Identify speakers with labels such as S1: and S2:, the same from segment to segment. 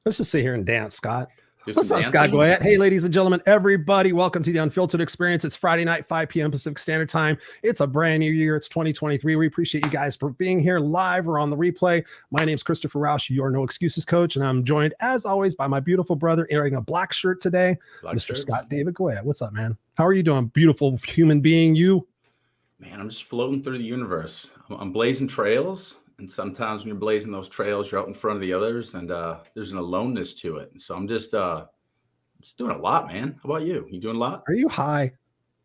S1: Let's just sit here and dance, Scott.
S2: Do
S1: What's
S2: some
S1: up, Scott
S2: dancing?
S1: Goyette? Hey, ladies and gentlemen, everybody, welcome to the Unfiltered Experience. It's Friday night, 5 p.m. Pacific Standard Time. It's a brand new year. It's 2023. We appreciate you guys for being here live or on the replay. My name's Christopher Rausch, your No Excuses coach, and I'm joined, as always, by my beautiful brother wearing a black shirt today, Mr.
S2: Shirts.
S1: Scott David Goyette. What's up, man? How are you doing, beautiful human being? You?
S2: Man, I'm just floating through the universe. I'm blazing trails, and sometimes when you're blazing those trails, you're out in front of the others, and there's an aloneness to it. And so I'm just doing a lot, man. How about you? You doing a lot?
S1: Are you high?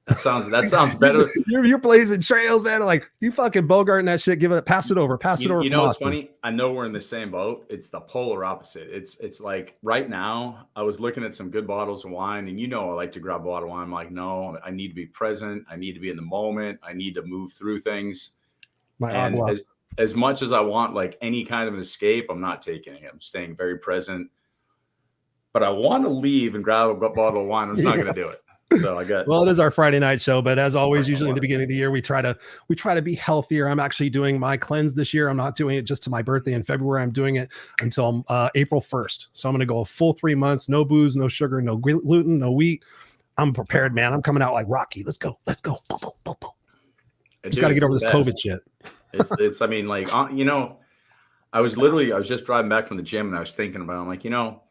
S2: That sounds better.
S1: You're blazing trails, man. Like you fucking bogarting that shit. Pass it over.
S2: You know what's funny? I know we're in the same boat. It's the polar opposite. It's like right now, I was looking at some good bottles of wine, and I like to grab a bottle of wine. I'm like, no, I need to be present. I need to be in the moment. I need to move through things. As much as I want like any kind of an escape, I'm not taking it. I'm staying very present. But I want to leave and grab a bottle of wine. I'm just not going to do it. So
S1: well, it is our Friday night show, but as always, usually in the beginning of the year, we try to be healthier. I'm actually doing my cleanse this year. I'm not doing it just to my birthday in February. I'm doing it until April 1st. So I'm going to go a full 3 months, no booze, no sugar, no gluten, no wheat. I'm prepared, man. I'm coming out like Rocky. Let's go. Boom, boom, boom, boom. Just got to get over this COVID shit.
S2: I mean, like, I was just driving back from the gym and I was thinking about it. I'm like,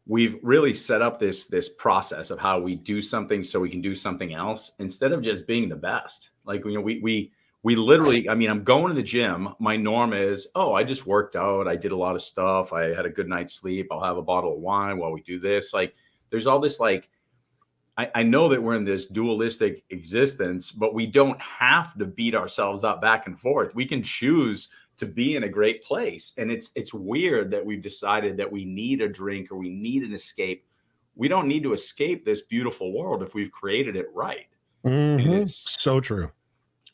S2: we've really set up this process of how we do something so we can do something else instead of just being the best. Like, we literally, I mean, I'm going to the gym. My norm is, I just worked out. I did a lot of stuff. I had a good night's sleep. I'll have a bottle of wine while we do this. Like, there's all this, like, I know that we're in this dualistic existence, but we don't have to beat ourselves up back and forth. We can choose to be in a great place. And it's weird that we've decided that we need a drink or we need an escape. We don't need to escape this beautiful world if we've created it right.
S1: Mm-hmm. And it's so true.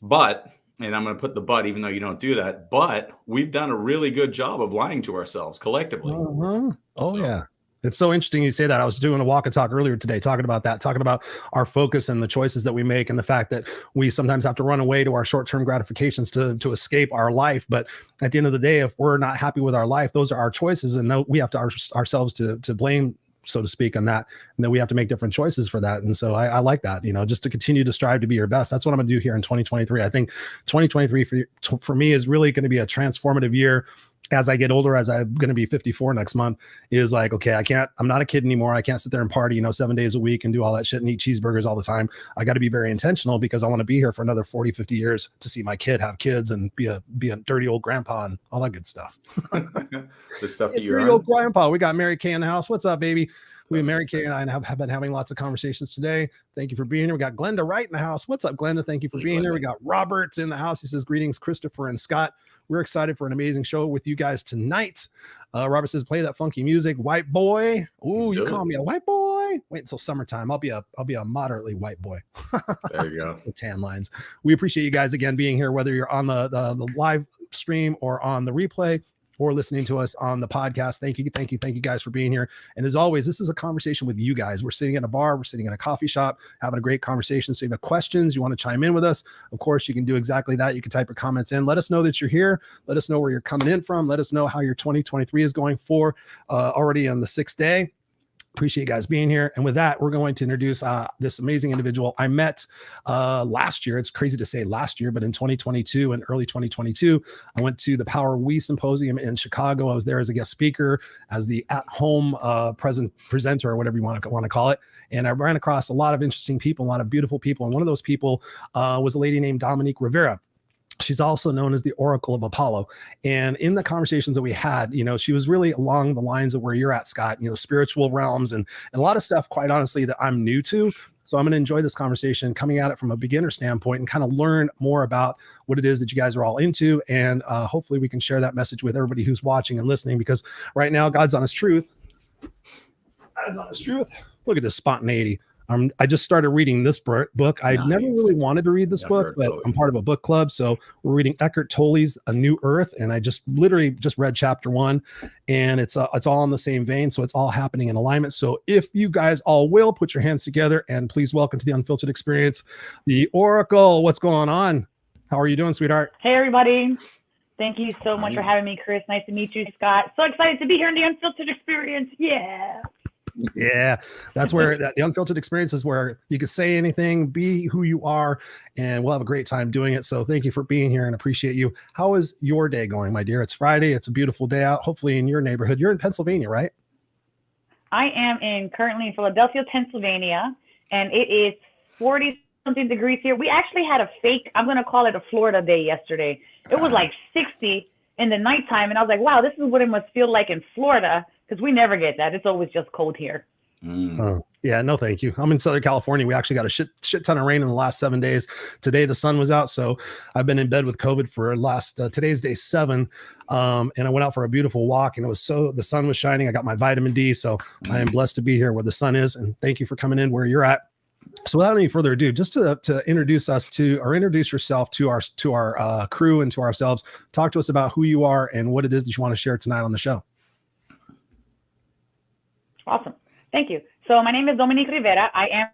S2: But, and I'm going to put the but, even though you don't do that, but we've done a really good job of lying to ourselves collectively.
S1: Uh-huh. Oh, yeah. It's so interesting you say that. I was doing a walk and talk earlier today, talking about our focus and the choices that we make and the fact that we sometimes have to run away to our short-term gratifications to escape our life. But at the end of the day, if we're not happy with our life, those are our choices. And we have to ourselves to blame, so to speak, on that. And then we have to make different choices for that. And so I like that, just to continue to strive to be your best. That's what I'm going to do here in 2023. I think 2023 for me is really going to be a transformative year. As I get older, as I'm going to be 54 next month, is like, okay, I'm not a kid anymore. I can't sit there and party, 7 days a week and do all that shit and eat cheeseburgers all the time. I got to be very intentional because I want to be here for another 40, 50 years to see my kid have kids and be a dirty old grandpa and all that good stuff.
S2: The stuff that you're
S1: dirty old grandpa. We got Mary Kay in the house. What's up, baby? Mary Kay and I have been having lots of conversations today. Thank you for being here. We got Glenda Wright in the house. What's up, Glenda? Thank you for being here. We got Robert in the house. He says, greetings, Christopher and Scott. We're excited for an amazing show with you guys tonight. Robert says, play that funky music, white boy. Ooh, you call me a white boy? Wait until summertime. I'll be a moderately white boy.
S2: There you go.
S1: The tan lines. We appreciate you guys again being here, whether you're on the live stream or on the replay or listening to us on the podcast. Thank you guys for being here. And as always, this is a conversation with you guys. We're sitting in a bar, we're sitting in a coffee shop, having a great conversation. So if you have questions, you want to chime in with us, of course, you can do exactly that. You can type your comments in. Let us know that you're here. Let us know where you're coming in from. Let us know how your 2023 is going for already on the 6th day. Appreciate you guys being here. And with that, we're going to introduce this amazing individual I met last year. It's crazy to say last year, but in 2022 and early 2022, I went to the Power We Symposium in Chicago. I was there as a guest speaker, as the at-home presenter, or whatever you want to call it. And I ran across a lot of interesting people, a lot of beautiful people. And one of those people was a lady named Dominique Rivera. She's also known as the Oracle of Apollo. And in the conversations that we had, she was really along the lines of where you're at, Scott, spiritual realms and a lot of stuff, quite honestly, that I'm new to. So I'm going to enjoy this conversation, coming at it from a beginner standpoint and kind of learn more about what it is that you guys are all into. And hopefully we can share that message with everybody who's watching and listening, because right now, God's honest truth. Look at this spontaneity. I just started reading this book. I never really wanted to read this book, but I'm part of a book club. So we're reading Eckhart Tolle's A New Earth. And I just literally read chapter 1, and it's all in the same vein. So it's all happening in alignment. So if you guys all will put your hands together and please welcome to the Unfiltered Experience, the Oracle. What's going on? How are you doing, sweetheart?
S3: Hey, everybody. Thank you so much for having me, Chris. Nice to meet you, Scott. So excited to be here in the Unfiltered experience. Yeah.
S1: Yeah, that's where the Unfiltered experience is, where you can say anything, be who you are, and we'll have a great time doing it. So thank you for being here and appreciate you. How is your day going, my dear? It's Friday. It's a beautiful day out, hopefully in your neighborhood. You're in Pennsylvania, right?
S3: I am currently in Philadelphia, Pennsylvania, and it is 40 something degrees here. We actually had a fake, I'm going to call it a Florida day yesterday. It was like 60 in the nighttime. And I was like, wow, this is what it must feel like in Florida, because we never get that. It's always just cold here.
S1: Oh, yeah, no, thank you. I'm in Southern California. We actually got a shit ton of rain in the last 7 days. Today, the sun was out. So I've been in bed with COVID for today's day 7. And I went out for a beautiful walk, and the sun was shining. I got my vitamin D. So I am blessed to be here where the sun is. And thank you for coming in where you're at. So without any further ado, just to introduce yourself to our crew and to ourselves, talk to us about who you are and what it is that you want to share tonight on the show.
S3: Awesome. Thank you. So my name is Dominique Rivera. I am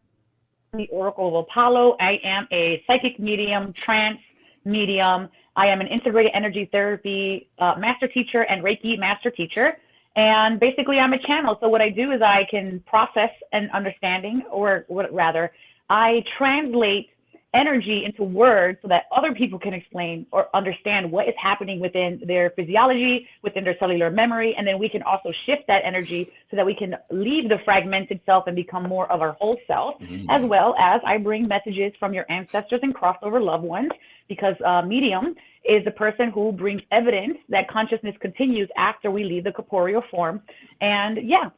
S3: the Oracle of Apollo. I am a psychic medium, trance medium. I am an integrated energy therapy master teacher and Reiki master teacher. And basically, I'm a channel. So what I do is I can process an understanding, or rather, I translate energy into words so that other people can explain or understand what is happening within their physiology, within their cellular memory. And then we can also shift that energy so that we can leave the fragmented self and become more of our whole self, as well as I bring messages from your ancestors and crossover loved ones, because medium is the person who brings evidence that consciousness continues after we leave the corporeal form. And yeah,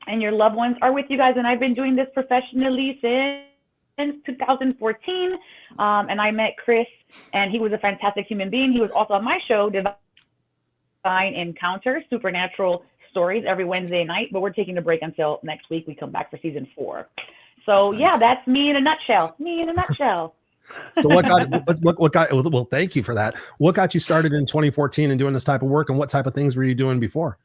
S3: and your loved ones are with you guys. And I've been doing this professionally since 2014. And I met Chris, and he was a fantastic human being. He was also on my show, Divine Encounters, Supernatural Stories, every Wednesday night. But we're taking a break until next week. We come back for season 4. So yeah, that's me in a nutshell.
S1: So what got, well, thank you for that. What got you started in 2014 and doing this type of work, and what type of things were you doing before?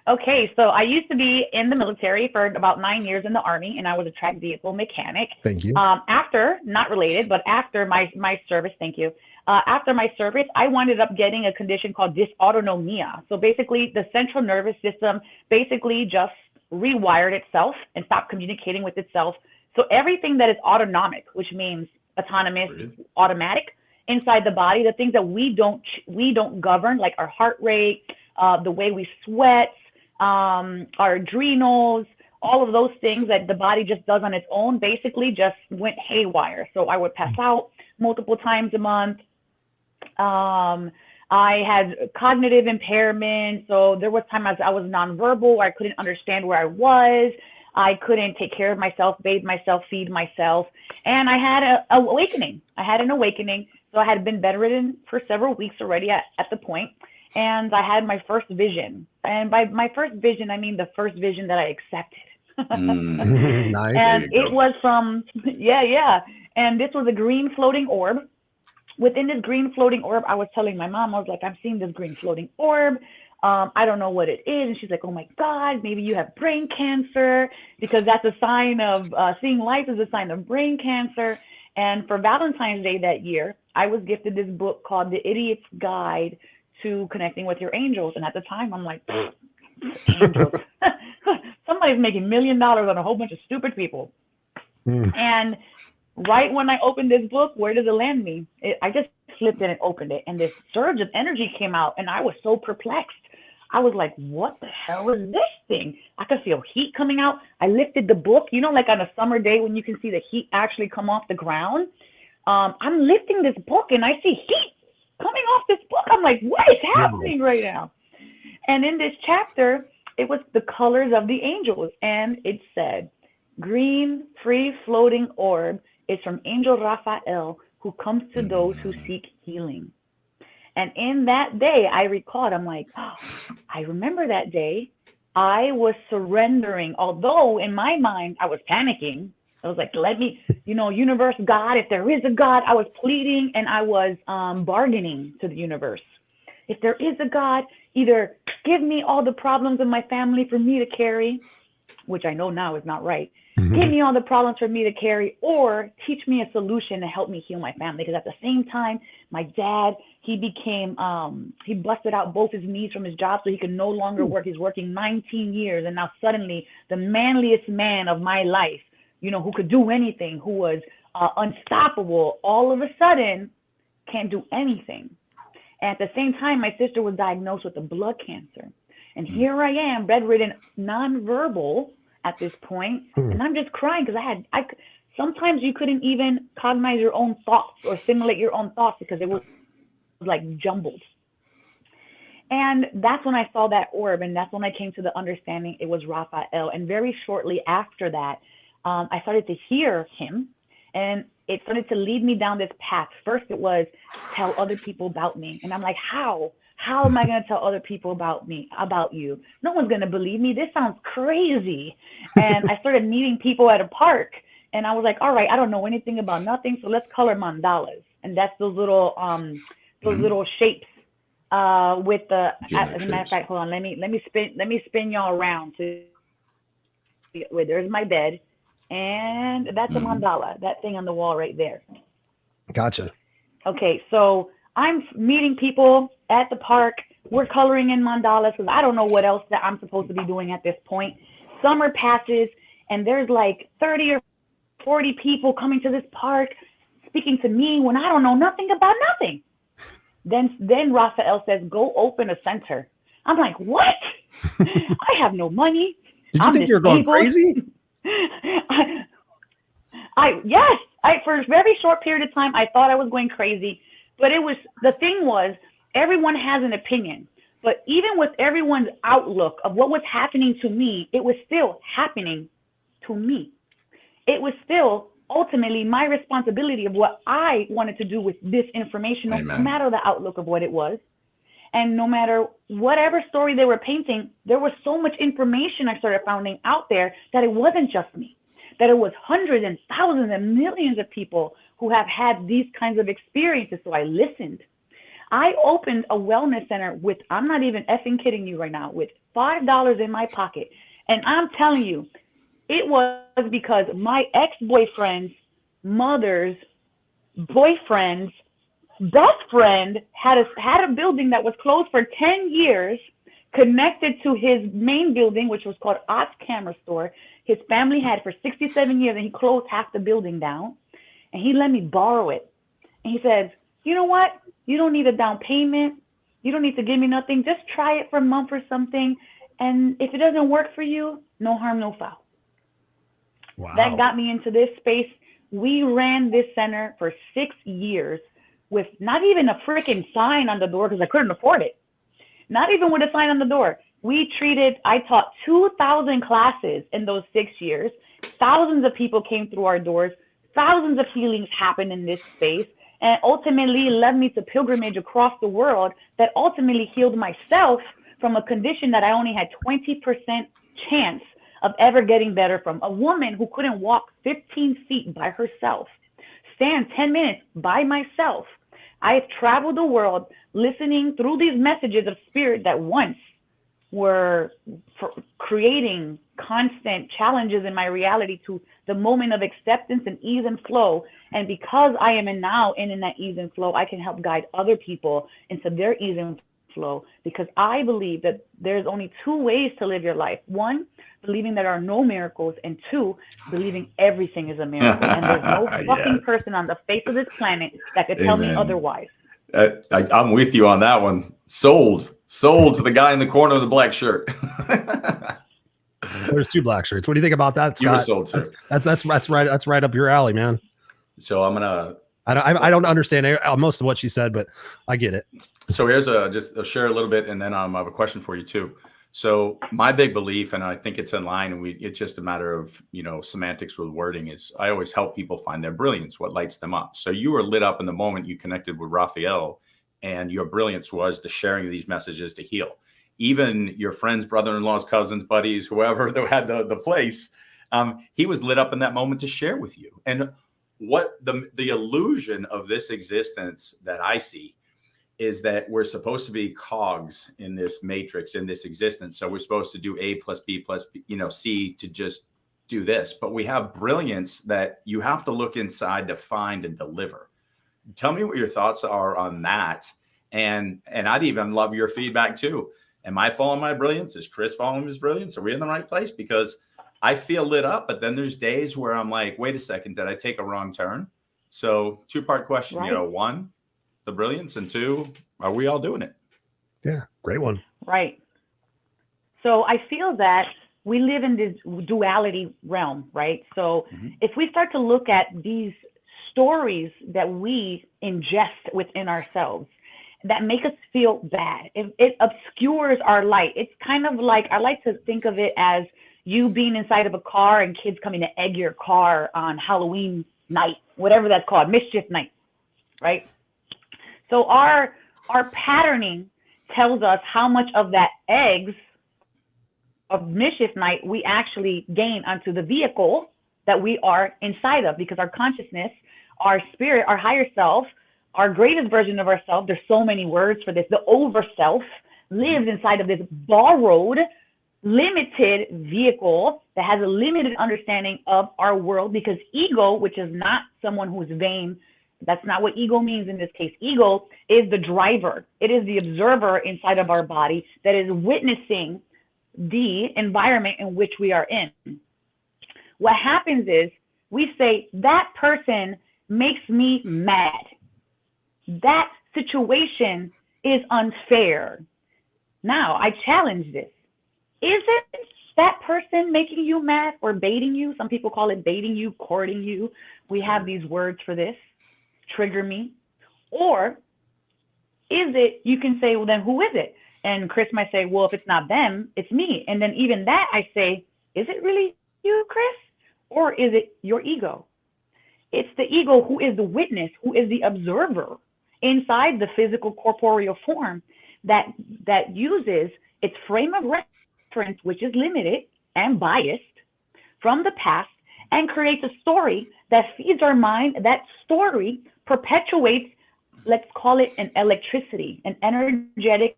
S3: Okay, so I used to be in the military for about 9 years in the Army, and I was a track vehicle mechanic.
S1: Thank you.
S3: After, not related, but after my service, thank you. After my service, I wound up getting a condition called dysautonomia. So basically, the central nervous system basically just rewired itself and stopped communicating with itself. So everything that is autonomic, which means autonomous, automatic inside the body, the things that we don't govern, like our heart rate, the way we sweat, our adrenals, all of those things that the body just does on its own, basically just went haywire. So I would pass out multiple times a month. I had cognitive impairment. So there was times I was nonverbal, I couldn't understand where I was. I couldn't take care of myself, bathe myself, feed myself. And I had an awakening. So I had been bedridden for several weeks already at the point. And I had my first vision. And by my first vision, I mean the first vision that I accepted.
S1: Nice.
S3: And it was from, and this was a green floating orb. Within this green floating orb, I was telling my mom, I was like, I'm seeing this green floating orb. I don't know what it is. And she's like, oh my God, maybe you have brain cancer, because that's a sign of seeing life is a sign of brain cancer. And for Valentine's Day that year, I was gifted this book called The Idiot's Guide to Connecting with Your Angels. And at the time, I'm like, angels. Somebody's making $1 million on a whole bunch of stupid people. And right when I opened this book, where does it land me? I just flipped it and opened it, and this surge of energy came out, and I was so perplexed. I was like, what the hell is this thing? I could feel heat coming out. I lifted the book, like on a summer day when you can see the heat actually come off the ground. I'm lifting this book, and I see heat coming off this book. I'm like, what is happening right now? And in this chapter, it was the colors of the angels, and it said, green, free floating orb is from Angel Raphael, who comes to those who seek healing. And in that day, I recalled, I'm like, oh, I remember that day. I was surrendering, although in my mind, I was panicking. I was like, let me, universe, God, if there is a God, I was pleading and I was bargaining to the universe. If there is a God, either give me all the problems of my family for me to carry, which I know now is not right, give me all the problems for me to carry, or teach me a solution to help me heal my family. Because at the same time, my dad, he became, he busted out both his knees from his job so he could no longer work. He's working 19 years. And now suddenly the manliest man of my life, you know, who could do anything, who was unstoppable, all of a sudden can't do anything. And at the same time, my sister was diagnosed with a blood cancer. And here I am, bedridden, nonverbal at this point, and I'm just crying because sometimes you couldn't even cognize your own thoughts or simulate your own thoughts because it was like jumbled. And that's when I saw that orb, and that's when I came to the understanding it was Raphael. And very shortly after that, I started to hear him, and it started to lead me down this path. First, it was tell other people about me, and I'm like, how? How am I going to tell other people about me, about you? No one's going to believe me. This sounds crazy. And I started meeting people at a park, and I was like, all right, I don't know anything about nothing, so let's color mandalas. And that's those little shapes with the. As a matter of fact, hold on, let me spin y'all around. Wait, there's my bed, and that's a mandala. That thing on the wall right there.
S1: Gotcha.
S3: Okay, so I'm meeting people at the park. We're coloring in mandalas because I don't know what else that I'm supposed to be doing at this point. Summer passes, and there's like 30 or 40 people coming to this park speaking to me when I don't know nothing about nothing. Then Raphael says, go open a center. I'm like, what? I have no money.
S1: Did you think you were going crazy?
S3: Yes, for a very short period of time, I thought I was going crazy. But the thing was, everyone has an opinion. But even with everyone's outlook of what was happening to me, it was still happening to me. It was still ultimately my responsibility of what I wanted to do with this information, no matter the outlook of what it was. And no matter whatever story they were painting, there was so much information I started finding out there that it wasn't just me, that it was hundreds and thousands and millions of people who have had these kinds of experiences. So I listened. I opened a wellness center with, I'm not even effing kidding you right now, with $5 in my pocket. And I'm telling you, it was because my ex-boyfriend's mother's boyfriend's best friend had a building that was closed for 10 years, connected to his main building, which was called Ott's Camera Store. His family had for 67 years, and he closed half the building down. And he let me borrow it. And he says, you know what? You don't need a down payment. You don't need to give me nothing. Just try it for a month or something. And if it doesn't work for you, no harm, no foul.
S1: Wow.
S3: That got me into this space. We ran this center for 6 years with not even a freaking sign on the door because I couldn't afford it. Not even with a sign on the door. I taught 2,000 classes in those 6 years. Thousands of people came through our doors. Thousands of healings happened in this space, and ultimately led me to pilgrimage across the world that ultimately healed myself from a condition that I only had 20% chance of ever getting better from. A woman who couldn't walk 15 feet by herself, stand 10 minutes by myself. I have traveled the world listening through these messages of spirit that once were creating constant challenges in my reality to the moment of acceptance and ease and flow. And because I am now in that ease and flow, I can help guide other people into their ease and flow, because I believe that there's only two ways to live your life. One, believing there are no miracles, and two, believing everything is a miracle. And there's no fucking person on the face of this planet that could tell me otherwise.
S2: I'm with you on that one. Sold to the guy in the corner of the black shirt.
S1: There's two black shirts. What do you think about that, Scott?
S2: You were sold to.
S1: That's right up your alley, man.
S2: So I'm gonna.
S1: I don't understand most of what she said, but I get it.
S2: So here's I'll share a little bit, and then I have a question for you too. So my big belief, and I think it's in line, and it's just a matter of, semantics with wording, is I always help people find their brilliance, what lights them up. So you were lit up in the moment you connected with Raphael, and your brilliance was the sharing of these messages to heal. Even your friends, brother-in-laws, cousins, buddies, whoever that had the place, he was lit up in that moment to share with you. And what the illusion of this existence that I see is that we're supposed to be cogs in this matrix, in this existence. So we're supposed to do A plus B plus, C to just do this, but we have brilliance that you have to look inside to find and deliver. Tell me what your thoughts are on that. And I'd even love your feedback too. Am I following my brilliance? Is Chris following his brilliance? Are we in the right place? Because I feel lit up, but then there's days where I'm like, wait a second, did I take a wrong turn? So 2-part question,
S3: Right.
S2: 1, the brilliance, and 2, are we all doing it?
S1: Yeah, great one.
S3: Right. So I feel that we live in this duality realm, right? So if we start to look at these stories that we ingest within ourselves that make us feel bad, it obscures our light. It's kind of like, I like to think of it as you being inside of a car and kids coming to egg your car on Halloween night, whatever that's called, mischief night, right? So our patterning tells us how much of that eggs of mischief night we actually gain onto the vehicle that we are inside of, because our consciousness, our spirit, our higher self, our greatest version of ourselves, there's so many words for this, the over self lives inside of this borrowed, limited vehicle that has a limited understanding of our world, because ego, which is not someone who's vain, that's not what ego means in this case. Ego is the driver. It is the observer inside of our body that is witnessing the environment in which we are in. What happens is we say, that person makes me mad. That situation is unfair. Now, I challenge this. Is it that person making you mad or baiting you? Some people call it baiting you, courting you. We have these words for this. Trigger me. Or is it, you can say, well, then who is it? And Chris might say, well, if it's not them, it's me. And then even that, I say, is it really you, Chris? Or is it your ego? It's the ego who is the witness, who is the observer inside the physical corporeal form that uses its frame of reference, which is limited and biased from the past, and creates a story that feeds our mind. That story perpetuates, let's call it an electricity, an energetic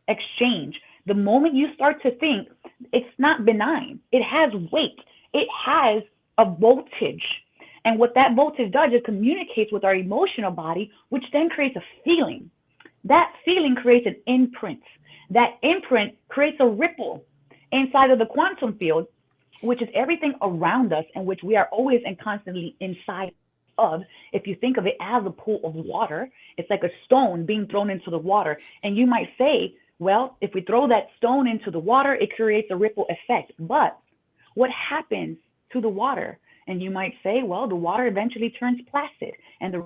S3: exchange. The moment you start to think, it's not benign. It has weight. It has a voltage. And what that voltage does is communicates with our emotional body, which then creates a feeling. That feeling creates an imprint. That imprint creates a ripple inside of the quantum field, which is everything around us and which we are always and constantly inside of. If you think of it as a pool of water, it's like a stone being thrown into the water. And you might say, well, if we throw that stone into the water, it creates a ripple effect. But what happens to the water? And you might say, well, the water eventually turns placid and the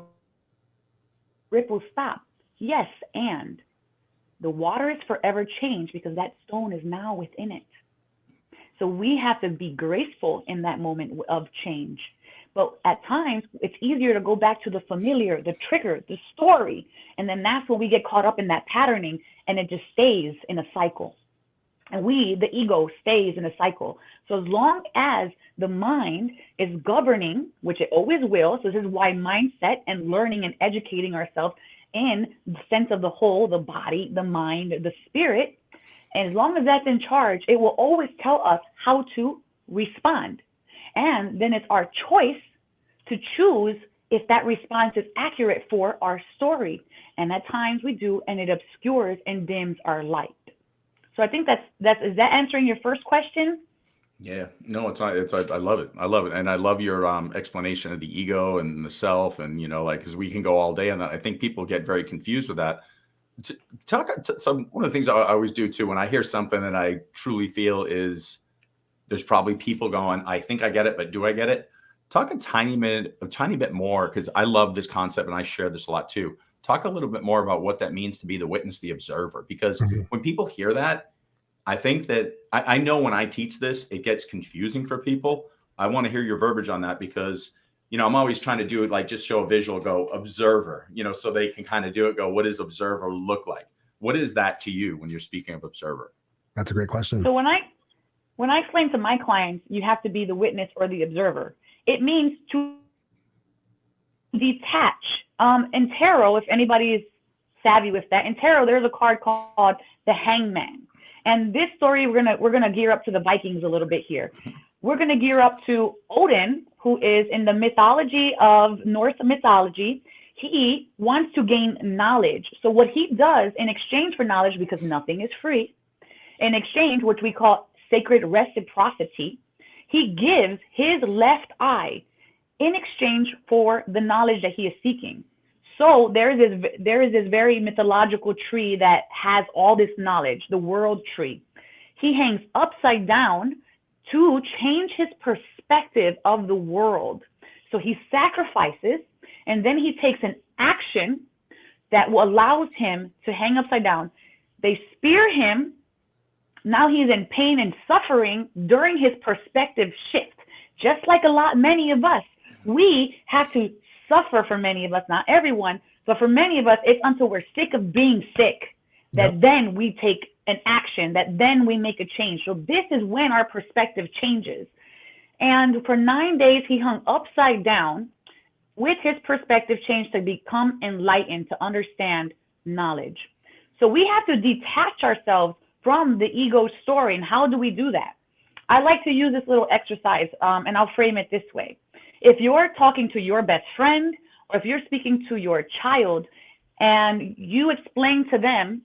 S3: ripples stop. Yes, and the water is forever changed because that stone is now within it. So we have to be graceful in that moment of change. But at times, it's easier to go back to the familiar, the trigger, the story. And then that's when we get caught up in that patterning and it just stays in a cycle. And we, the ego, stays in a cycle. So as long as the mind is governing, which it always will, so this is why mindset and learning and educating ourselves in the sense of the whole, the body, the mind, the spirit, and as long as that's in charge, it will always tell us how to respond. And then it's our choice to choose if that response is accurate for our story. And at times we do, and it obscures and dims our light. So I think is that answering your first question?
S2: Yeah, no, I love it. I love it. And I love your explanation of the ego and the self, and, because we can go all day on that. I think people get very confused with that. One of the things I always do too, when I hear something that I truly feel is there's probably people going, I think I get it, but do I get it? Talk a tiny bit more, because I love this concept and I share this a lot too. Talk a little bit more about what that means to be the witness, the observer, because when people hear that, I think that I know when I teach this, it gets confusing for people. I want to hear your verbiage on that, because I'm always trying to do it, like just show a visual, go observer, so they can kind of do it, go, what does observer look like? What is that to you when you're speaking of observer?
S1: That's a great question.
S3: So when I explain to my clients, you have to be the witness or the observer, it means to detach. In tarot, if anybody is savvy with that, in tarot, there's a card called the Hangman. And this story, we're gonna gear up to the Vikings a little bit here. We're gonna gear up to Odin, who is in the mythology of Norse mythology. He wants to gain knowledge. So what he does in exchange for knowledge, because nothing is free, in exchange, which we call sacred reciprocity, he gives his left eye in exchange for the knowledge that he is seeking. So there is this very mythological tree that has all this knowledge, the world tree. He hangs upside down to change his perspective of the world. So he sacrifices, and then he takes an action that allows him to hang upside down. They spear him. Now he's in pain and suffering during his perspective shift. Just like many of us, we have to suffer. For many of us, not everyone, but for many of us, it's until we're sick of being sick that then we take an action, that then we make a change. So this is when our perspective changes. And for 9 days, he hung upside down with his perspective change to become enlightened, to understand knowledge. So we have to detach ourselves from the ego story. And how do we do that? I like to use this little exercise, and I'll frame it this way. If you're talking to your best friend, or if you're speaking to your child, and you explain to them,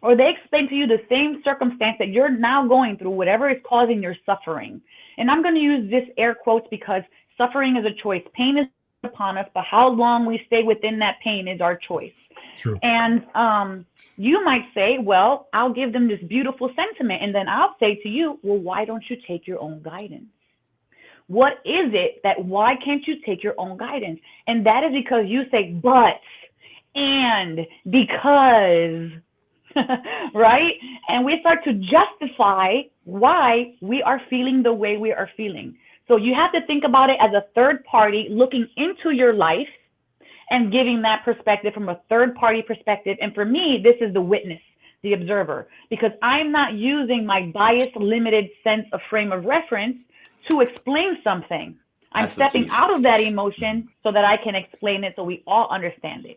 S3: or they explain to you the same circumstance that you're now going through, whatever is causing your suffering. And I'm going to use this air quotes because suffering is a choice. Pain is upon us, but how long we stay within that pain is our choice.
S1: True.
S3: And you might say, well, I'll give them this beautiful sentiment. And then I'll say to you, well, why don't you take your own guidance? What is it that, why can't you take your own guidance? And that is because you say, but, and, because, right? And we start to justify why we are feeling the way we are feeling. So you have to think about it as a third party looking into your life and giving that perspective from a third party perspective. And for me, this is the witness, the observer, because I'm not using my biased, limited sense of frame of reference to explain something. I'm stepping out of that emotion so that I can explain it so we all understand it.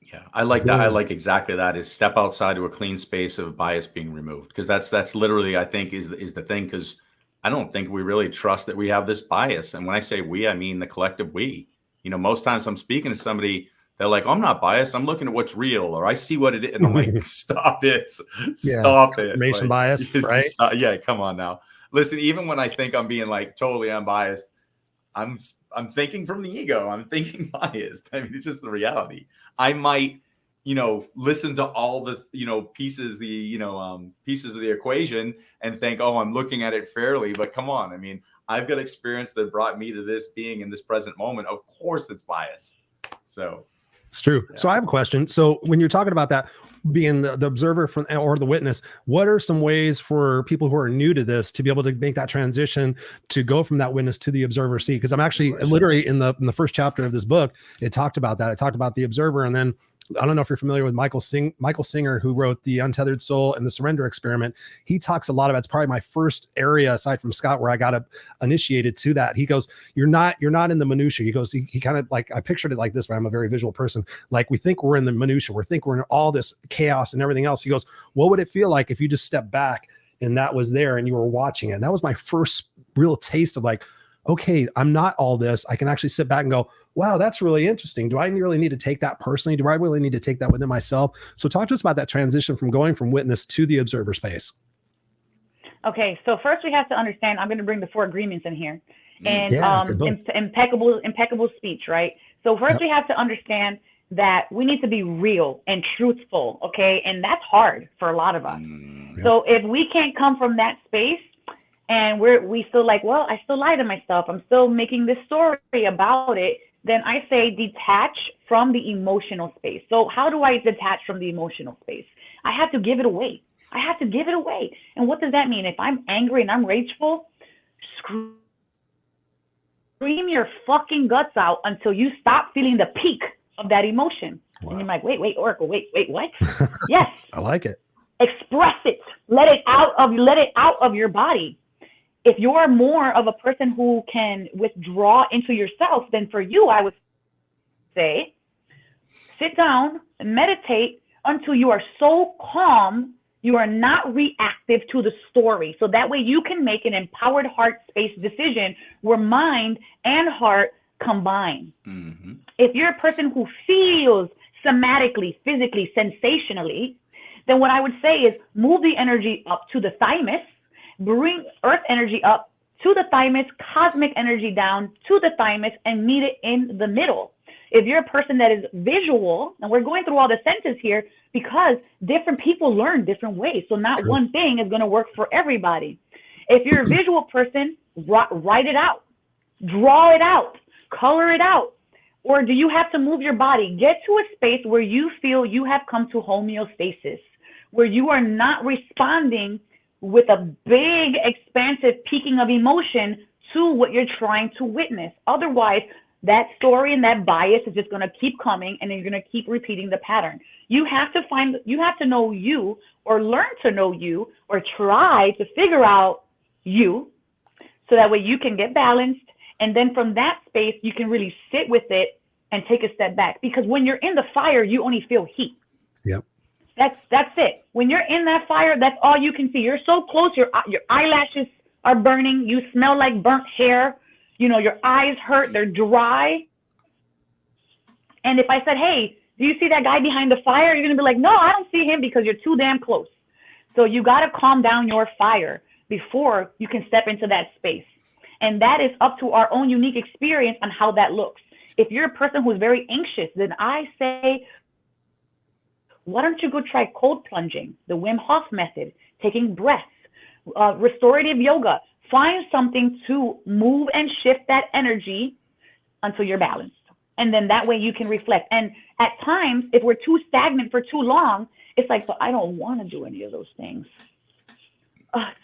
S2: Yeah, I like that. I like exactly that, is step outside to a clean space of bias being removed. Because that's literally, I think, is the thing. Because I don't think we really trust that we have this bias. And when I say we, I mean the collective we. You know, most times I'm speaking to somebody, they're like, oh, I'm not biased. I'm looking at what's real, or I see what it is. And I'm like, stop it. Stop it.
S1: Confirmation bias, right?
S2: Yeah, come on now. Listen, even when I think I'm being like totally unbiased, I'm thinking from the ego. I'm thinking biased. I mean, it's just the reality. I might, listen to all the, pieces of the equation and think, oh, I'm looking at it fairly. But come on. I mean, I've got experience that brought me to this being in this present moment. Of course it's bias. So
S1: it's true.
S2: Yeah.
S1: So I have a question. So when you're talking about that, being the observer or the witness, what are some ways for people who are new to this to be able to make that transition to go from that witness to the observer seat? Because I'm actually literally in the first chapter of this book, it talked about that. It talked about the observer, and then I don't know if you're familiar with Michael Singer, who wrote The Untethered Soul and the Surrender Experiment. He talks a lot about, it's probably my first area aside from Scott where I got initiated to that. He goes, you're not in the minutia. He goes, he kind of like, I pictured it like this, but I'm a very visual person. Like we think we're in the minutia. We think we're in all this chaos and everything else. He goes, what would it feel like if you just stepped back and that was there and you were watching it? And that was my first real taste of like, okay, I'm not all this. I can actually sit back and go, wow, that's really interesting. Do I really need to take that personally? Do I really need to take that within myself? So talk to us about that transition from going from witness to the observer space.
S3: Okay, so first we have to understand, I'm going to bring the 4 agreements in here. And impeccable speech, right? So first we have to understand that we need to be real and truthful, okay? And that's hard for a lot of us. So if we can't come from that space, and we still like, well, I still lie to myself, I'm still making this story about it, then I say detach from the emotional space. So how do I detach from the emotional space? I have to give it away. And what does that mean? If I'm angry and I'm rageful, scream your fucking guts out until you stop feeling the peak of that emotion. Wow. And you're like, wait, Oracle, wait, what? Yes.
S1: I like it.
S3: Express it. Let it out of your body. If you're more of a person who can withdraw into yourself, then for you, I would say, sit down and meditate until you are so calm You are not reactive to the story. So that way you can make an empowered heart space decision where mind and heart combine. Mm-hmm. If you're a person who feels somatically, physically, sensationally, then what I would say is move the energy up to the thymus, bring earth energy up to the thymus, cosmic energy down to the thymus, and meet it in the middle. If you're a person that is visual, and we're going through all the senses here because different people learn different ways. So not
S1: True.
S3: one thing is going to work for everybody. If you're a visual person, write it out, draw it out, color it out. Or do you have to move your body? Get to a space where you feel you have come to homeostasis, where you are not responding with a big, expansive peaking of emotion to what you're trying to witness. Otherwise, that story and that bias is just going to keep coming, and then you're going to keep repeating the pattern. You have to know you, or learn to know you, or try to figure out you, so that way you can get balanced. And then from that space, you can really sit with it and take a step back. Because when you're in the fire, you only feel heat.
S1: Yep.
S3: That's it. When you're in that fire, that's all you can see. You're so close, your eyelashes are burning. You smell like burnt hair. You know, your eyes hurt, they're dry. And if I said, hey, do you see that guy behind the fire? You're going to be like, no, I don't see him, because you're too damn close. So you got to calm down your fire before you can step into that space. And that is up to our own unique experience on how that looks. If you're a person who's very anxious, then I say, why don't you go try cold plunging, the Wim Hof method, taking breaths, restorative yoga. Find something to move and shift that energy until you're balanced. And then that way you can reflect. And at times, if we're too stagnant for too long, it's like, but I don't want to do any of those things.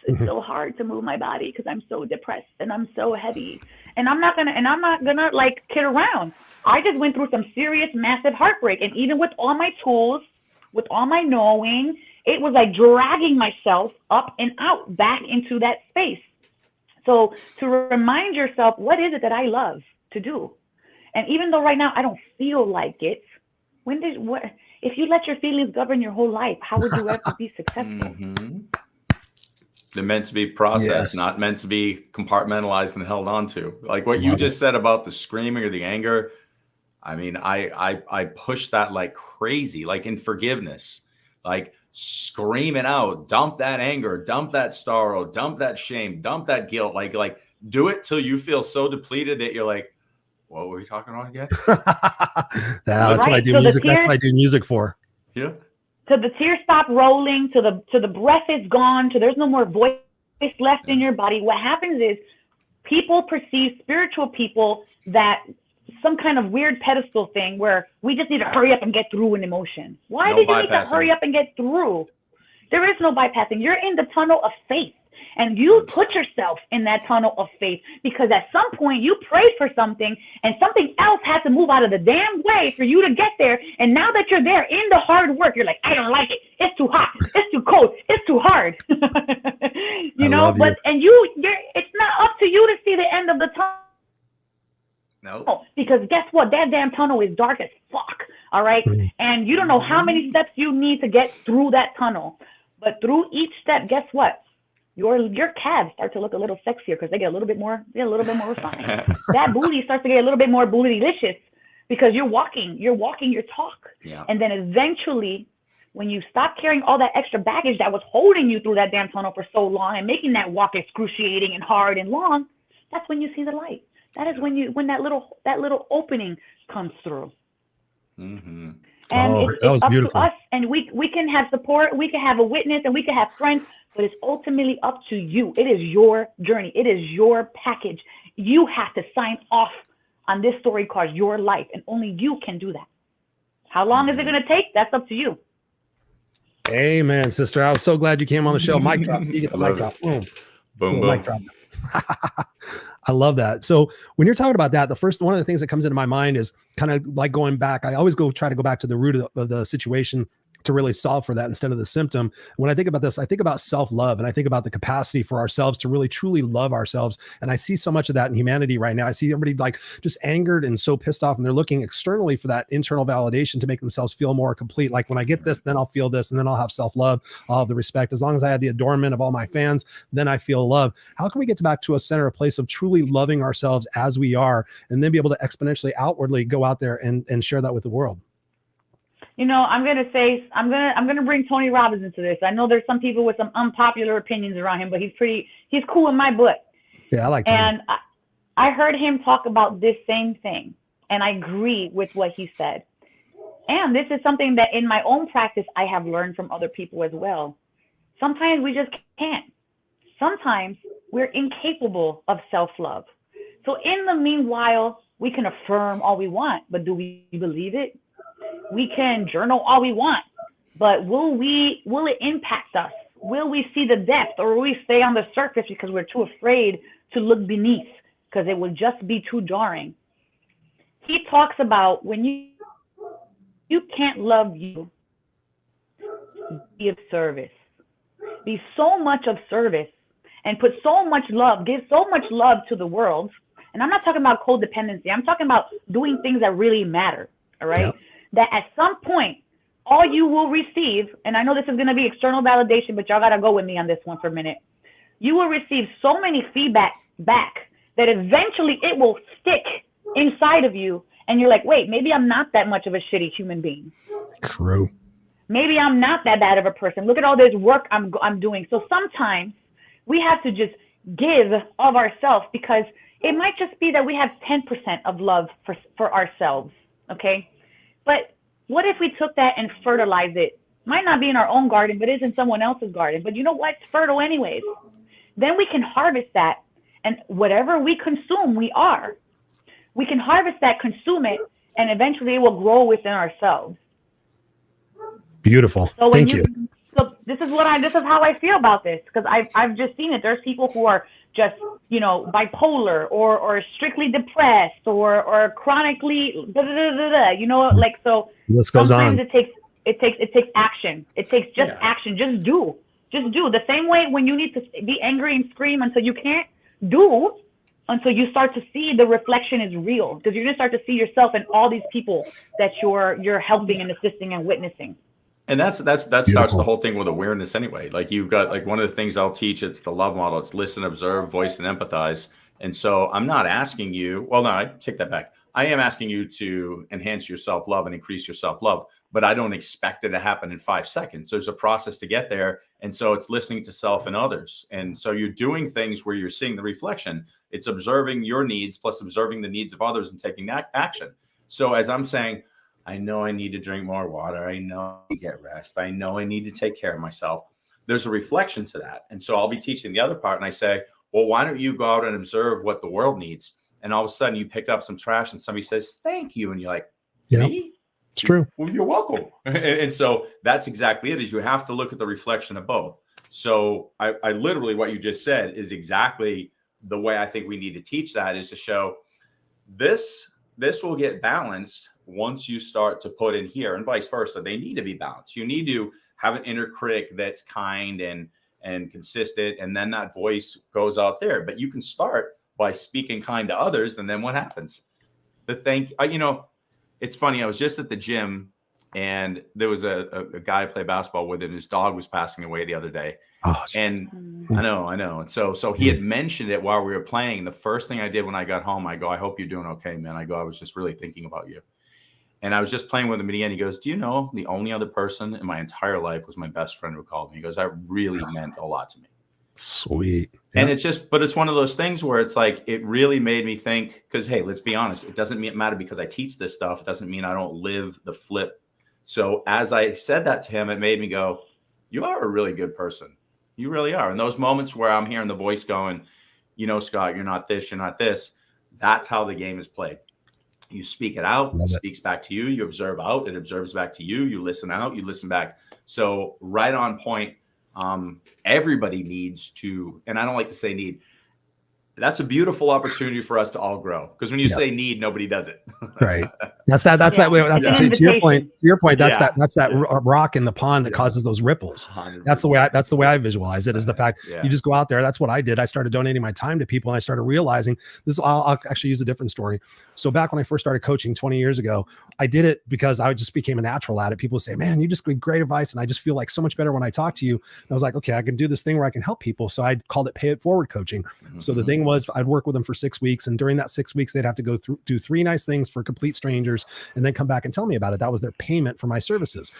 S3: It's so hard to move my body because I'm so depressed and I'm so heavy. And I'm not gonna like kid around. I just went through some serious, massive heartbreak. And even with all my tools, with all my knowing, it was like dragging myself up and out back into that space. So to remind yourself, what is it that I love to do? And even though right now I don't feel like it, if you let your feelings govern your whole life, how would you ever be successful?
S2: Mm-hmm. They're meant to be processed,
S1: Yes.
S2: not meant to be compartmentalized and held on to. Like what you just said about the screaming or the anger. I mean, I push that like crazy, like in forgiveness, like scream it out, dump that anger, dump that sorrow, dump that shame, dump that guilt, like do it till you feel so depleted that you're like, what were we talking about again?
S1: That's what I do music. That's what I do music for.
S2: Yeah.
S3: Till the tears stop rolling, till the breath is gone, till there's no more voice left in your body. What happens is people perceive spiritual people that some kind of weird pedestal thing where we just need to hurry up and get through an emotion. Why did you need to hurry up and get through? There is no bypassing. You're in the tunnel of faith, and you put yourself in that tunnel of faith because at some point you prayed for something and something else had to move out of the damn way for you to get there. And now that you're there in the hard work, you're like, I don't like it. It's too hot. It's too cold. It's too hard. you know, but it's not up to you to see the end of the tunnel.
S2: No.
S3: Because guess what? That damn tunnel is dark as fuck. All right. Mm-hmm. And you don't know how many steps you need to get through that tunnel. But through each step, guess what? Your calves start to look a little sexier because they get a little bit more refined. That booty starts to get a little bit more bootylicious because you're walking your talk.
S2: Yeah.
S3: And then eventually, when you stop carrying all that extra baggage that was holding you through that damn tunnel for so long and making that walk excruciating and hard and long, that's when you see the light. That is when that little opening comes through.
S2: Mm-hmm.
S3: And it's up to us, and we can have support, we can have a witness, and we can have friends, but it's ultimately up to you. It is your journey. It is your package. You have to sign off on this story called your life, and only you can do that. How long is it going to take? That's up to you.
S1: Amen, sister. I was so glad you came on the show. Mic drop. You get the mic drop. Boom.
S2: Boom, boom.
S1: Mic drop. I love that. So when you're talking about that, one of the things that comes into my mind is kind of like going back. I always try to go back to the root of the situation to really solve for that instead of the symptom. When I think about this, I think about self-love, and I think about the capacity for ourselves to really truly love ourselves. And I see so much of that in humanity right now. I see everybody like just angered and so pissed off, and they're looking externally for that internal validation to make themselves feel more complete. Like when I get this, then I'll feel this, and then I'll have self-love, I'll have the respect. As long as I have the adornment of all my fans, then I feel love. How can we get back to a center, a place of truly loving ourselves as we are, and then be able to exponentially outwardly go out there and share that with the world?
S3: You know, I'm gonna bring Tony Robbins into this. I know there's some people with some unpopular opinions around him, but he's cool in my book.
S1: Yeah, I like Tony.
S3: And I heard him talk about this same thing, and I agree with what he said. And this is something that in my own practice I have learned from other people as well. Sometimes we just can't. Sometimes we're incapable of self-love. So in the meanwhile, we can affirm all we want, but do we believe it? We can journal all we want, but will it impact us? Will we see the depth, or will we stay on the surface because we're too afraid to look beneath because it would just be too jarring? He talks about when you can't love you, be of service. Be so much of service and put so much love, give so much love to the world. And I'm not talking about codependency. I'm talking about doing things that really matter, all right? Yep. That at some point, all you will receive, and I know this is going to be external validation, but y'all got to go with me on this one for a minute. You will receive so many feedback back that eventually it will stick inside of you. And you're like, wait, maybe I'm not that much of a shitty human being.
S1: True.
S3: Maybe I'm not that bad of a person. Look at all this work I'm doing. So sometimes we have to just give of ourselves, because it might just be that we have 10% of love for ourselves, okay? But what if we took that and fertilized it? Might not be in our own garden, but it's in someone else's garden. But you know what? It's fertile anyways. Then we can harvest that, and whatever we consume, we are. We can harvest that, consume it, and eventually it will grow within ourselves.
S1: Beautiful.
S3: So
S1: Thank you.
S3: So this is how I feel about this, because I've just seen it. There's people who are just, you know, bipolar or strictly depressed or chronically you know, like, so
S1: this goes
S3: sometimes
S1: on.
S3: it takes action. It takes just action. Just do the same way when you need to be angry and scream until you can't do, until you start to see the reflection is real, because you're gonna start to see yourself and all these people that you're helping and assisting and witnessing.
S2: And that starts the whole thing with awareness anyway. Like, you've got, like, one of the things I'll teach, it's the love model. It's listen, observe, voice, and empathize. And so I'm not asking you, well, no, I take that back. I am asking you to enhance your self-love and increase your self-love, but I don't expect it to happen in 5 seconds. There's a process to get there. And so it's listening to self and others. And so you're doing things where you're seeing the reflection. It's observing your needs plus observing the needs of others and taking that action. So as I'm saying, I know I need to drink more water. I know I need to get rest. I know I need to take care of myself. There's a reflection to that. And so I'll be teaching the other part, and I say, well, why don't you go out and observe what the world needs? And all of a sudden you pick up some trash and somebody says, thank you. And you're like, me?
S1: It's true.
S2: Well, you're welcome. And so that's exactly it, is you have to look at the reflection of both. So I literally, what you just said is exactly the way I think we need to teach that, is to show this will get balanced once you start to put in here, and vice versa. They need to be balanced. You need to have an inner critic that's kind and consistent, and then that voice goes out there. But you can start by speaking kind to others, and then what happens? You know, it's funny. I was just at the gym, and there was a guy I play basketball with, and his dog was passing away the other day.
S1: Oh,
S2: and I know. And so he had mentioned it while we were playing. The first thing I did when I got home, I go, I hope you're doing okay, man. I go, I was just really thinking about you. And I was just playing with him, and he goes, do you know the only other person in my entire life was my best friend who called me? He goes, that really meant a lot to me.
S1: Sweet.
S2: And it's just, but it's one of those things where it's like, it really made me think, because, hey, let's be honest. It doesn't matter because I teach this stuff. It doesn't mean I don't live the flip. So as I said that to him, it made me go, you are a really good person. You really are. And those moments where I'm hearing the voice going, you know, Scott, you're not this, you're not this. That's how the game is played. You speak it out, it speaks back to you. You observe out, it observes back to you. You listen out, you listen back. So right on point. Everybody needs to, and I don't like to say need. That's a beautiful opportunity for us to all grow. Because when you say need, nobody does it.
S1: Right. That's that
S3: It's an
S1: to your point.
S3: invitation.
S1: To your point, that's
S2: Yeah.
S1: that
S2: Yeah.
S1: rock in the pond that
S2: Yeah.
S1: causes those ripples.
S2: 100%.
S1: That's the way I visualize it, is the fact you just go out there. That's what I did. I started donating my time to people, and I started realizing this. I'll actually use a different story. So back when I first started coaching 20 years ago, I did it because I just became a natural at it. People say, man, you just give great advice, and I just feel like so much better when I talk to you. And I was like, okay, I can do this thing where I can help people. So I called it pay it forward coaching. So the thing was, I'd work with them for 6 weeks, and during that 6 weeks, they'd have to go through, do 3 nice things for complete strangers, and then come back and tell me about it. That was their payment for my services.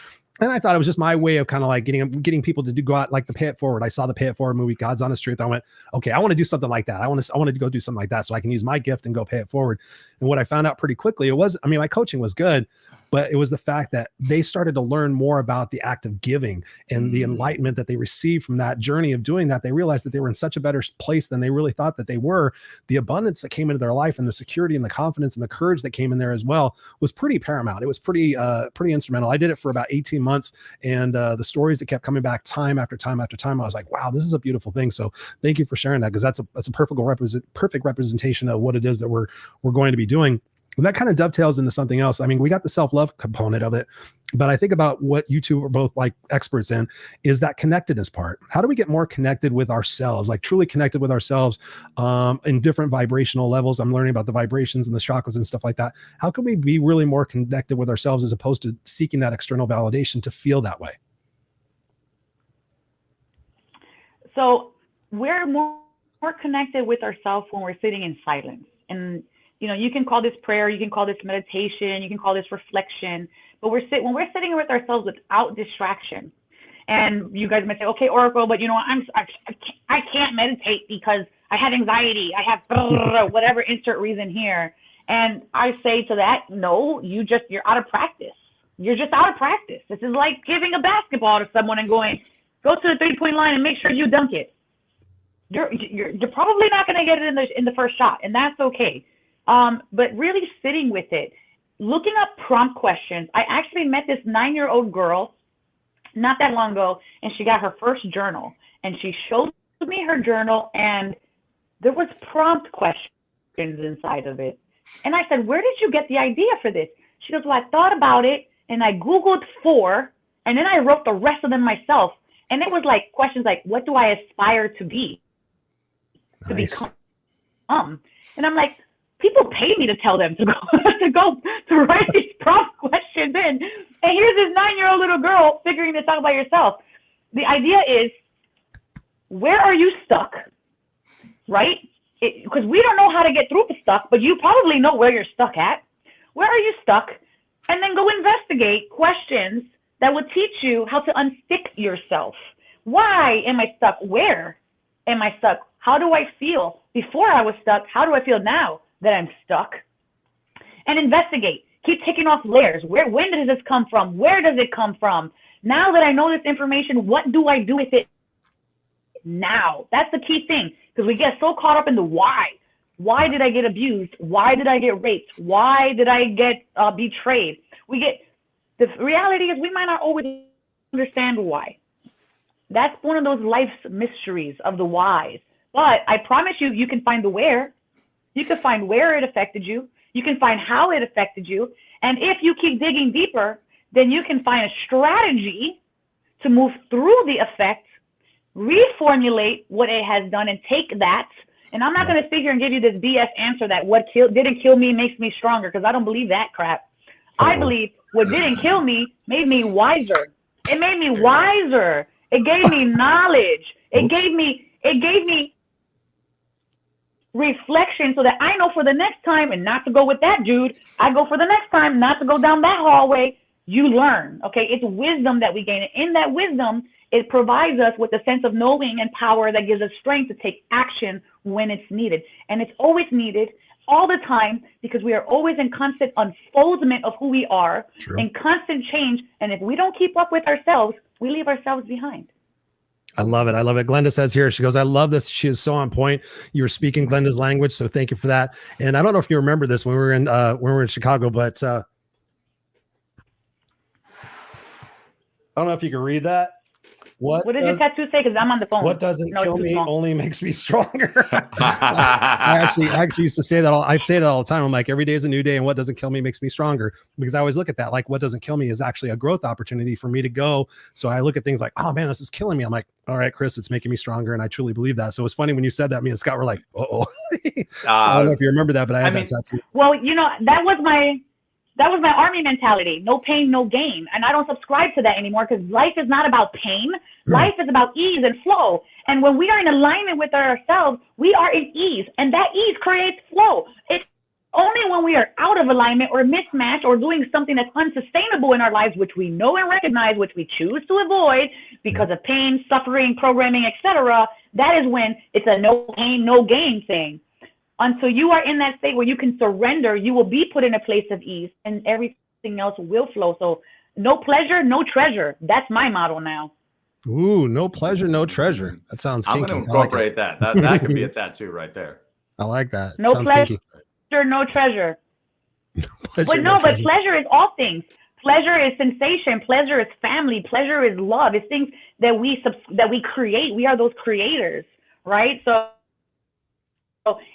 S1: And I thought it was just my way of kind of like getting people to go out, like the Pay It Forward. I saw the Pay It Forward movie, God's Honest Truth. I went, okay, I want to do something like that. I want to go do something like that so I can use my gift and go pay it forward. And what I found out pretty quickly, my coaching was good, but it was the fact that they started to learn more about the act of giving and the enlightenment that they received from that journey of doing that. They realized that they were in such a better place than they really thought that they were. The abundance that came into their life, and the security and the confidence and the courage that came in there as well, was pretty paramount. It was pretty instrumental. I did it for about 18 months, and the stories that kept coming back time after time after time, I was like, wow, this is a beautiful thing. So thank you for sharing that, because that's a perfect representation of what it is that we're going to be doing. And that kind of dovetails into something else. I mean, we got the self-love component of it, but I think about what you two are both like experts in is that connectedness part. How do we get more connected with ourselves, like truly connected with ourselves in different vibrational levels? I'm learning about the vibrations and the chakras and stuff like that. How can we be really more connected with ourselves as opposed to seeking that external validation to feel that way?
S3: So we're more connected with ourselves when we're sitting in silence. And you can call this prayer, you can call this meditation, you can call this reflection, but when we're sitting with ourselves without distraction. And you guys might say, okay, Oracle, but I can't meditate because I have anxiety, I have whatever insert reason here. And I say to that, no, you're out of practice. You're just out of practice. This is like giving a basketball to someone and going, go to the 3-point line and make sure you dunk it. You're probably not going to get it in the first shot, and that's okay. But really sitting with it, looking up prompt questions. I actually met this 9-year-old girl not that long ago, and she got her first journal, and she showed me her journal, and there was prompt questions inside of it. And I said, where did you get the idea for this? She goes, well, I thought about it, and I Googled 4, and then I wrote the rest of them myself. And it was like questions like, what do I aspire to be? To become? And I'm like, people pay me to tell them to write these prompt questions in. And here's this 9-year-old little girl figuring this out by herself. The idea is, where are you stuck? Right? Because we don't know how to get through the stuck, but you probably know where you're stuck at. Where are you stuck? And then go investigate questions that will teach you how to unstick yourself. Why am I stuck? Where am I stuck? How do I feel before I was stuck? How do I feel now that I'm stuck? And investigate. Keep taking off layers. When does this come from? Where does it come from? Now that I know this information, what do I do with it now? That's the key thing, because we get so caught up in the why. Why did I get abused? Why did I get raped? Why did I get betrayed? The reality is we might not always understand why. That's one of those life's mysteries of the whys. But I promise you, you can find the where. You can find where it affected you. You can find how it affected you. And if you keep digging deeper, then you can find a strategy to move through the effect, reformulate what it has done, and take that. And I'm not going to sit here and give you this BS answer that what didn't kill me makes me stronger, because I don't believe that crap. I believe what didn't kill me made me wiser. It made me wiser. It gave me knowledge. It gave me reflection, so that I know for the next time, and not to go with that dude, I go for the next time not to go down that hallway. You learn, okay? It's wisdom that we gain. And in that wisdom, it provides us with a sense of knowing and power that gives us strength to take action when it's needed. And it's always needed all the time, because we are always in constant unfoldment of who we are, in constant change. And if we don't keep up with ourselves, we leave ourselves behind.
S1: I love it. I love it. Glenda says here, she goes, I love this. She is so on point. You were speaking Glenda's language, so thank you for that. And I don't know if you remember this when we were in Chicago, but I don't know if you can read that. What
S3: does your tattoo say? Because I'm on the phone.
S1: What doesn't
S3: No,
S1: kill
S3: it's too
S1: me
S3: small.
S1: only makes me stronger. I actually used to say that. I say that all the time. I'm like, every day is a new day, and what doesn't kill me makes me stronger. Because I always look at that like, what doesn't kill me is actually a growth opportunity for me to go. So I look at things like, oh man, this is killing me. I'm like, all right, Chris, it's making me stronger, and I truly believe that. So it's funny when you said that. Me and Scott were like, oh. I don't know if you remember that, but I had that tattoo.
S3: Well, you know, that was my army mentality. No pain, no gain. And I don't subscribe to that anymore, because life is not about pain. Life is about ease and flow. And when we are in alignment with ourselves, we are in ease, and that ease creates flow. It's only when we are out of alignment or mismatch or doing something that's unsustainable in our lives, which we know and recognize, which we choose to avoid because of pain, suffering, programming, etc., that is when it's a no pain, no gain thing. Until you are in that state where you can surrender, you will be put in a place of ease, and everything else will flow. So no pleasure, no treasure. That's my motto now.
S1: Ooh, no pleasure, no treasure. That sounds kinky.
S2: I'm going to incorporate that. That could be a tattoo right there.
S1: I like that.
S3: No
S1: sounds
S3: pleasure,
S1: kinky.
S3: no treasure.
S1: Pleasure,
S3: But pleasure is all things. Pleasure is sensation. Pleasure is family. Pleasure is love. It's things that we create. We are those creators, right? So,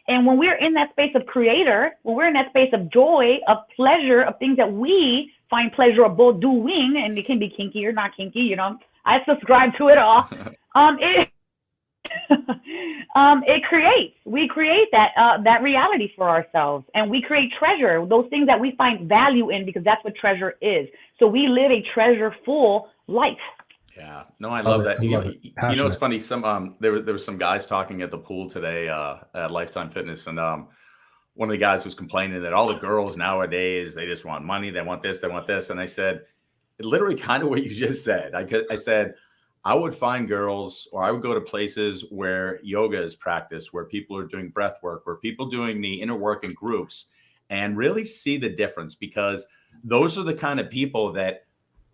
S3: and when we're in that space of creator, when we're in that space of joy, of pleasure, of things that we find pleasurable doing, and it can be kinky or not kinky, you know, I subscribe to it all. We create that reality for ourselves, and we create treasure, those things that we find value in, because that's what treasure is. So we live a treasure-full life.
S2: Yeah, no, I love that. You know, it's funny. There were some guys talking at the pool today at Lifetime Fitness, and one of the guys was complaining that all the girls nowadays, they just want money, they want this, and I said, literally kind of what you just said. I said, I would find girls, or I would go to places where yoga is practiced, where people are doing breath work, where people doing the inner work in groups, and really see the difference, because those are the kind of people that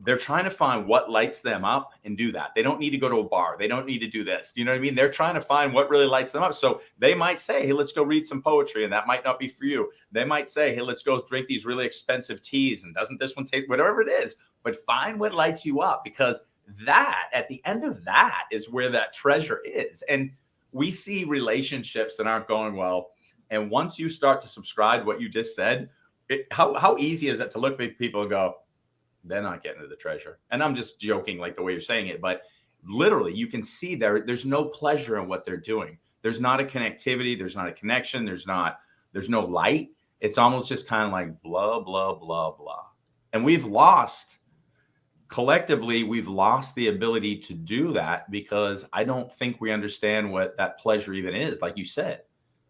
S2: they're trying to find what lights them up and do that. They don't need to go to a bar. They don't need to do this. You know what I mean? They're trying to find what really lights them up. So they might say, hey, let's go read some poetry. And that might not be for you. They might say, hey, let's go drink these really expensive teas. And doesn't this one taste, whatever it is, but find what lights you up, because that at the end of that is where that treasure is. And we see relationships that aren't going well. And once you start to subscribe to what you just said, how easy is it to look at people and go, they're not getting to the treasure. And I'm just joking, like the way you're saying it, but literally you can see there's no pleasure in what they're doing. There's not a connectivity. There's not a connection. There's no light. It's almost just kind of like blah, blah, blah, blah. And collectively, we've lost the ability to do that, because I don't think we understand what that pleasure even is. Like you said,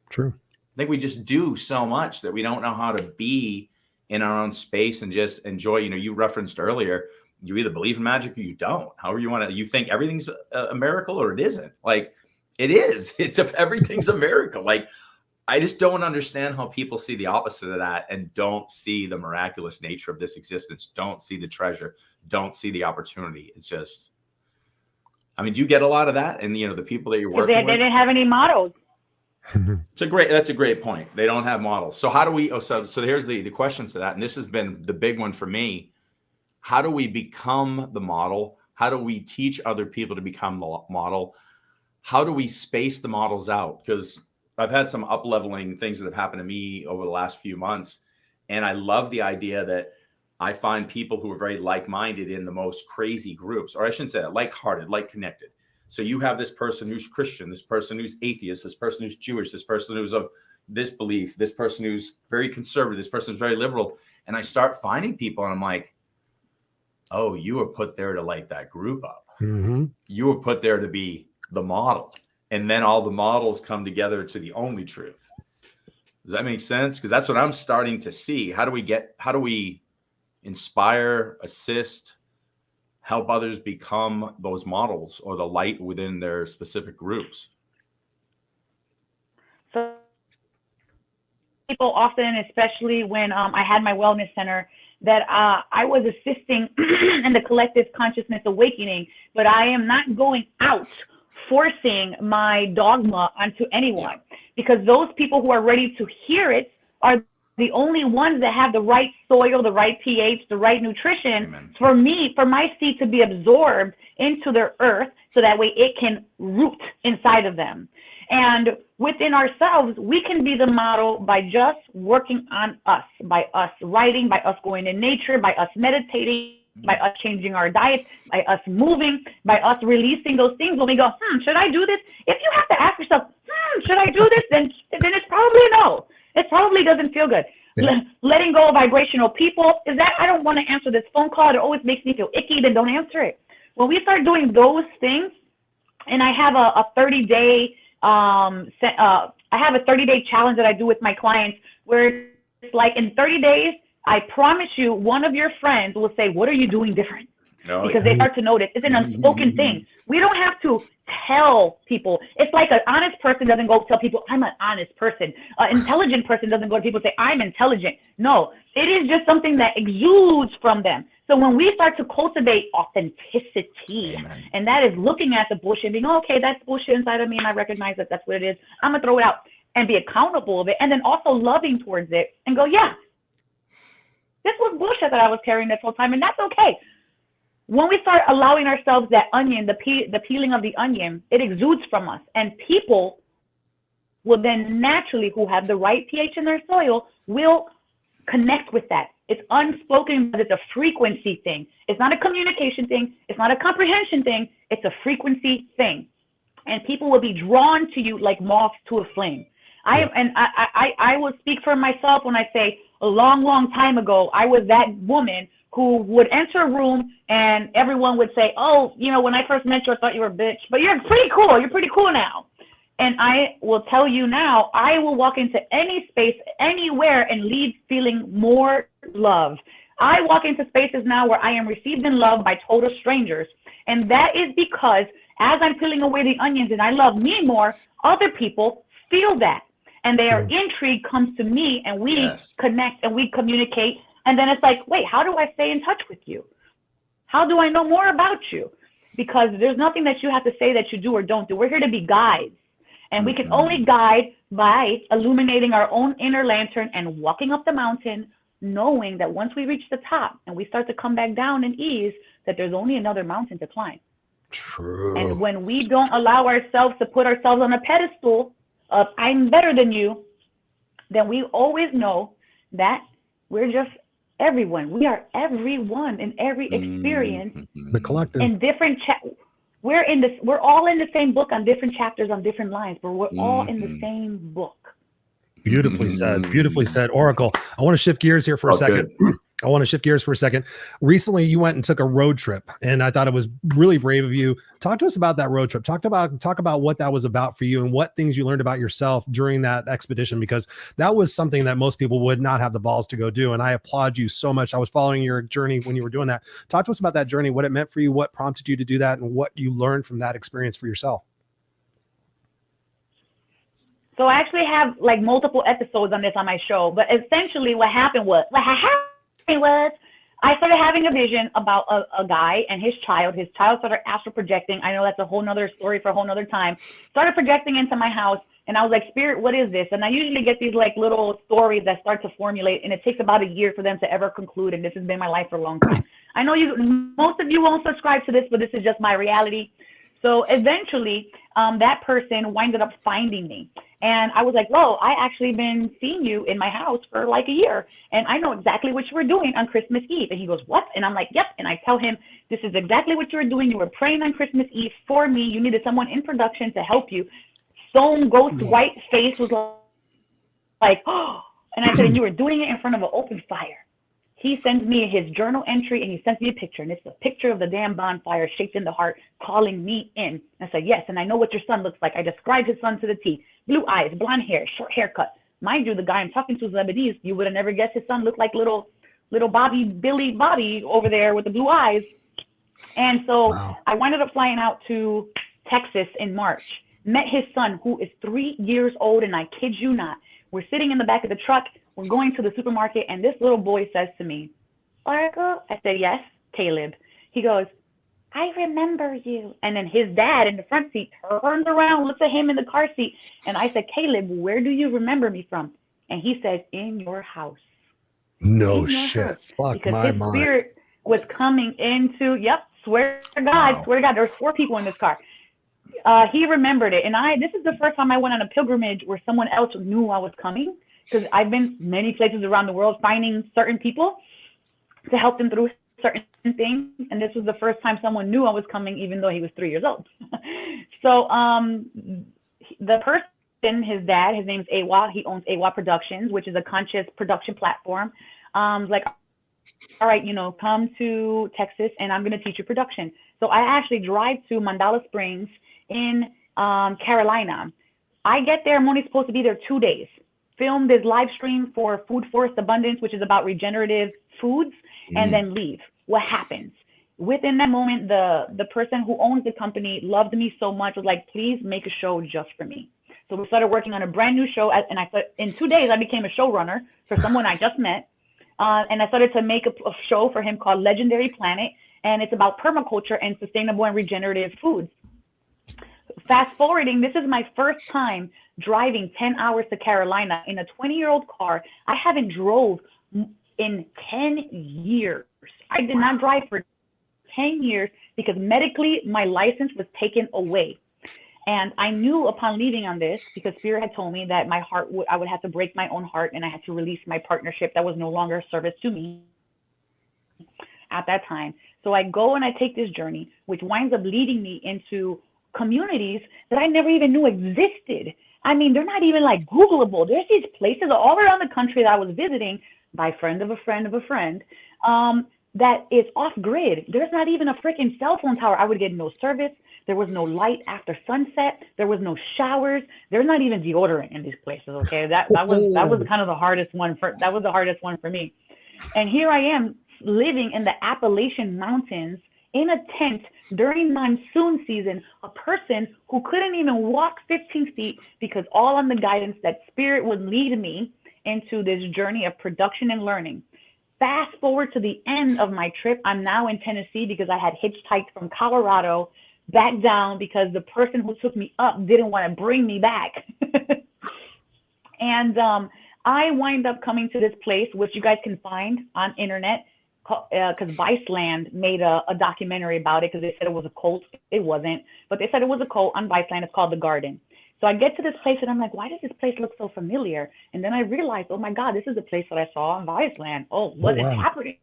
S1: true.
S2: I think we just do so much that we don't know how to be in our own space and just enjoy. You know, you referenced earlier, you either believe in magic or you don't. However you want to, you think everything's a miracle or it isn't. Like it is. Everything's a miracle. Like I just don't understand how people see the opposite of that and don't see the miraculous nature of this existence. Don't see the treasure. Don't see the opportunity. It's just, I mean, do you get a lot of that? And you know, the people that you're working with,
S3: they didn't have any models.
S2: That's a great point. They don't have models. So how do we, so here's the questions to that. And this has been the big one for me. How do we become the model? How do we teach other people to become the model? How do we space the models out? Because I've had some up-leveling things that have happened to me over the last few months. And I love the idea that I find people who are very like-minded in the most crazy groups, or I shouldn't say that, like-hearted, like-connected. So you have this person who's Christian, this person who's atheist, this person who's Jewish, this person who's of this belief, this person who's very conservative, this person who's very liberal. And I start finding people and I'm like, oh, you were put there to light that group up.
S1: Mm-hmm.
S2: You were put there to be the model. And then all the models come together to the only truth. Does that make sense? Because that's what I'm starting to see. How do we inspire, assist, help others become those models or the light within their specific groups?
S3: So people often, especially when I had my wellness center, that I was assisting in the collective consciousness awakening, but I am not going out forcing my dogma onto anyone, because those people who are ready to hear it are the only ones that have the right soil, the right pH, the right nutrition.
S2: Amen.
S3: For my seed to be absorbed into their earth so that way it can root inside of them. And within ourselves, we can be the model by just working on us, by us writing, by us going in nature, by us meditating, by us changing our diet, by us moving, by us releasing those things. When we go, should I do this? If you have to ask yourself, should I do this? Then it's probably no. It probably doesn't feel good. Yeah. Letting go of vibrational people is that I don't want to answer this phone call. It always makes me feel icky. Then don't answer it. When we start doing those things, and I have a 30-day I have a 30-day challenge that I do with my clients where it's like in 30 days, I promise you, one of your friends will say, what are you doing different? Because they start to notice. It's an unspoken thing. We don't have to tell people. It's like an honest person doesn't go tell people, I'm an honest person. An intelligent person doesn't go to people and say, I'm intelligent. No, it is just something that exudes from them. So when we start to cultivate authenticity, Amen. And that is looking at the bullshit and being, okay, that's bullshit inside of me, and I recognize that that's what it is. I'm going to throw it out and be accountable of it, and then also loving towards it and go, yeah, this was bullshit that I was carrying this whole time, and that's okay. When we start allowing ourselves that onion, the peeling of the onion, it exudes from us. And people will then naturally, who have the right pH in their soil, will connect with that. It's unspoken, but it's a frequency thing. It's not a communication thing. It's not a comprehension thing. It's a frequency thing. And people will be drawn to you like moths to a flame. I will speak for myself when I say a long, long time ago, I was that woman who would enter a room and everyone would say, oh, you know, when I first met you, I thought you were a bitch, but you're pretty cool. You're pretty cool now. And I will tell you now, I will walk into any space, anywhere, and leave feeling more love. I walk into spaces now where I am received in love by total strangers. And that is because as I'm peeling away the onions and I love me more, other people feel that. And their intrigue comes to me and we connect and we communicate. And then it's like, wait, how do I stay in touch with you? How do I know more about you? Because there's nothing that you have to say that you do or don't do. We're here to be guides. And we can only guide by illuminating our own inner lantern and walking up the mountain, knowing that once we reach the top and we start to come back down in ease, that there's only another mountain to climb.
S1: True.
S3: And when we don't allow ourselves to put ourselves on a pedestal of I'm better than you, then we always know that we're just everyone. We are everyone in every experience.
S1: The collective.
S3: In different we're all in the same book on different chapters on different lines, but we're all in the same book.
S1: Beautifully said. Beautifully said. Oracle, I want to shift gears here for a second. I want to shift gears for a second. Recently, you went and took a road trip, and I thought it was really brave of you. Talk to us about that road trip. Talk about what that was about for you and what things you learned about yourself during that expedition, because that was something that most people would not have the balls to go do. And I applaud you so much. I was following your journey when you were doing that. Talk to us about that journey, what it meant for you, what prompted you to do that, and what you learned from that experience for yourself.
S3: So I actually have like multiple episodes on this on my show, but essentially what happened was I started having a vision about a guy and his child. His child started astral projecting. I know that's a whole nother story for a whole nother time. Started projecting into my house, and I was like, Spirit, what is this? And I usually get these like little stories that start to formulate, and it takes about a year for them to ever conclude, and this has been my life for a long time. I know most of you won't subscribe to this, but this is just my reality. So eventually, that person winded up finding me. And I was like, whoa, I actually been seeing you in my house for like a year. And I know exactly what you were doing on Christmas Eve. And he goes, what? And I'm like, yep. And I tell him, this is exactly what you were doing. You were praying on Christmas Eve for me. You needed someone in production to help you. Stone Ghost White face was like, oh. And I said, and you were doing it in front of an open fire. He sends me his journal entry and he sends me a picture, and it's a picture of the damn bonfire shaped in the heart calling me in. And I said, yes, and I know what your son looks like. I described his son to the T. Blue eyes, blonde hair, short haircut. Mind you, the guy I'm talking to is Lebanese. You would have never guessed his son looked like little Billy Bobby over there with the blue eyes. And so I winded up flying out to Texas in March, met his son, who is 3 years old, and I kid you not. We're sitting in the back of the truck. We're going to the supermarket, and this little boy says to me, Oracle? I said, yes, Caleb. He goes, I remember you. And then his dad in the front seat turns around, looks at him in the car seat. And I said, Caleb, where do you remember me from? And he says, in your house.
S1: No
S3: In your
S1: shit.
S3: house.
S1: Fuck
S3: Because
S1: my
S3: his
S1: mind.
S3: spirit was coming into, swear to God,
S2: Wow.
S3: swear to God, there was 4 people in this car. He remembered it. And this is the first time I went on a pilgrimage where someone else knew I was coming, because I've been many places around the world finding certain people to help them through certain things. And this was the first time someone knew I was coming, even though he was 3 years old. So the person, his dad, his name's Awa. He owns Awa Productions, which is a conscious production platform. Like, all right, come to Texas and I'm going to teach you production. So I actually drive to Mandala Springs in Carolina. I get there, I'm only supposed to be there 2 days. Film this live stream for Food Forest Abundance, which is about regenerative foods, and then leave. What happens? Within that moment, the person who owns the company loved me so much, was like, please make a show just for me. So we started working on a brand new show, and I thought in 2 days I became a showrunner for someone I just met. And I started to make a show for him called Legendary Planet, and it's about permaculture and sustainable and regenerative foods. Fast forwarding, this is my first time driving 10 hours to Carolina in a 20-year-old car. I haven't drove in 10 years. I did not drive for 10 years because medically my license was taken away. And I knew upon leaving on this, because Spirit had told me that my heart I would have to break my own heart, and I had to release my partnership that was no longer a service to me at that time. So I go and I take this journey, which winds up leading me into communities that I never even knew existed. I mean, they're not even like Googleable. There's these places all around the country that I was visiting by friend of a friend of a friend, that is off grid. There's not even a freaking cell phone tower. I would get no service. There was no light after sunset. There was no showers. There's not even deodorant in these places. Okay, that was kind of the hardest one for me. And here I am living in the Appalachian Mountains in a tent during monsoon season, a person who couldn't even walk 15 feet, because all on the guidance that Spirit would lead me into this journey of production and learning. Fast forward to the end of my trip, I'm now in Tennessee because I had hitchhiked from Colorado back down because the person who took me up didn't want to bring me back. And I wind up coming to this place, which you guys can find on internet, because Viceland made a documentary about it, because they said it was a cult. It wasn't, but they said it was a cult on Viceland. It's called The Garden. So I get to this place and I'm like, why does this place look so familiar? And then I realized, oh my God, this is the place that I saw on Viceland. Oh, what is happening?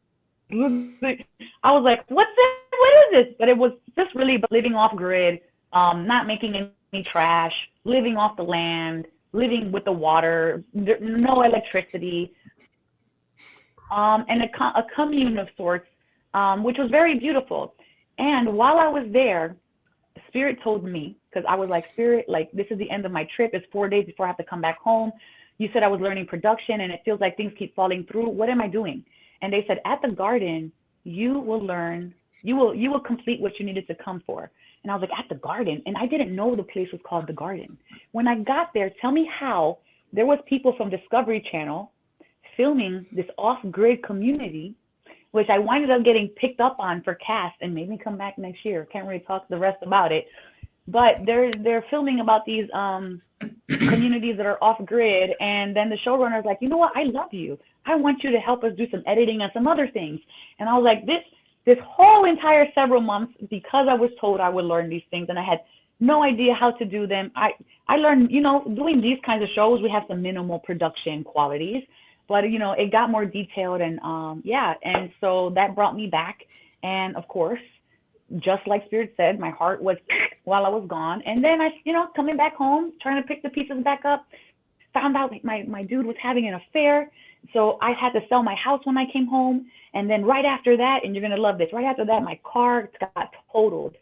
S3: I was like, what's this? What is this? But it was just really living off grid, not making any trash, living off the land, living with the water, no electricity, and a commune of sorts, which was very beautiful. And while I was there, Spirit told me, because I was like, Spirit, like, this is the end of my trip. It's 4 days before I have to come back home. You said I was learning production and it feels like things keep falling through. What am I doing? And they said, at the garden, you will learn, you will complete what you needed to come for. And I was like, at the garden? And I didn't know the place was called The Garden. When I got there, tell me how there was people from Discovery Channel filming this off-grid community, which I winded up getting picked up on for cast and made me come back next year. Can't really talk the rest about it. But they're filming about these communities that are off-grid, and then the showrunner's like, you know what, I love you. I want you to help us do some editing and some other things. And I was like, this whole entire several months, because I was told I would learn these things, and I had no idea how to do them. I learned, doing these kinds of shows, we have some minimal production qualities, but, it got more detailed, and and so that brought me back. And of course, just like Spirit said, my heart was while I was gone. And then I, coming back home, trying to pick the pieces back up, found out my dude was having an affair. So I had to sell my house when I came home. And then right after that, and you're going to love this, right after that, my car got totaled.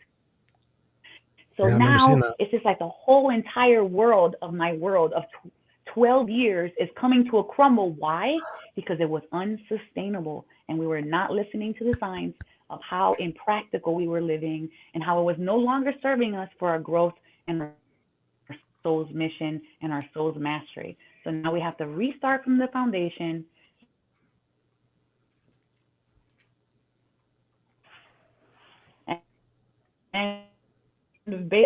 S3: So now it's just like the whole entire world of 12 years is coming to a crumble. Why? Because it was unsustainable, and we were not listening to the signs of how impractical we were living and how it was no longer serving us for our growth and our soul's mission and our soul's mastery. So now we have to restart from the foundation. And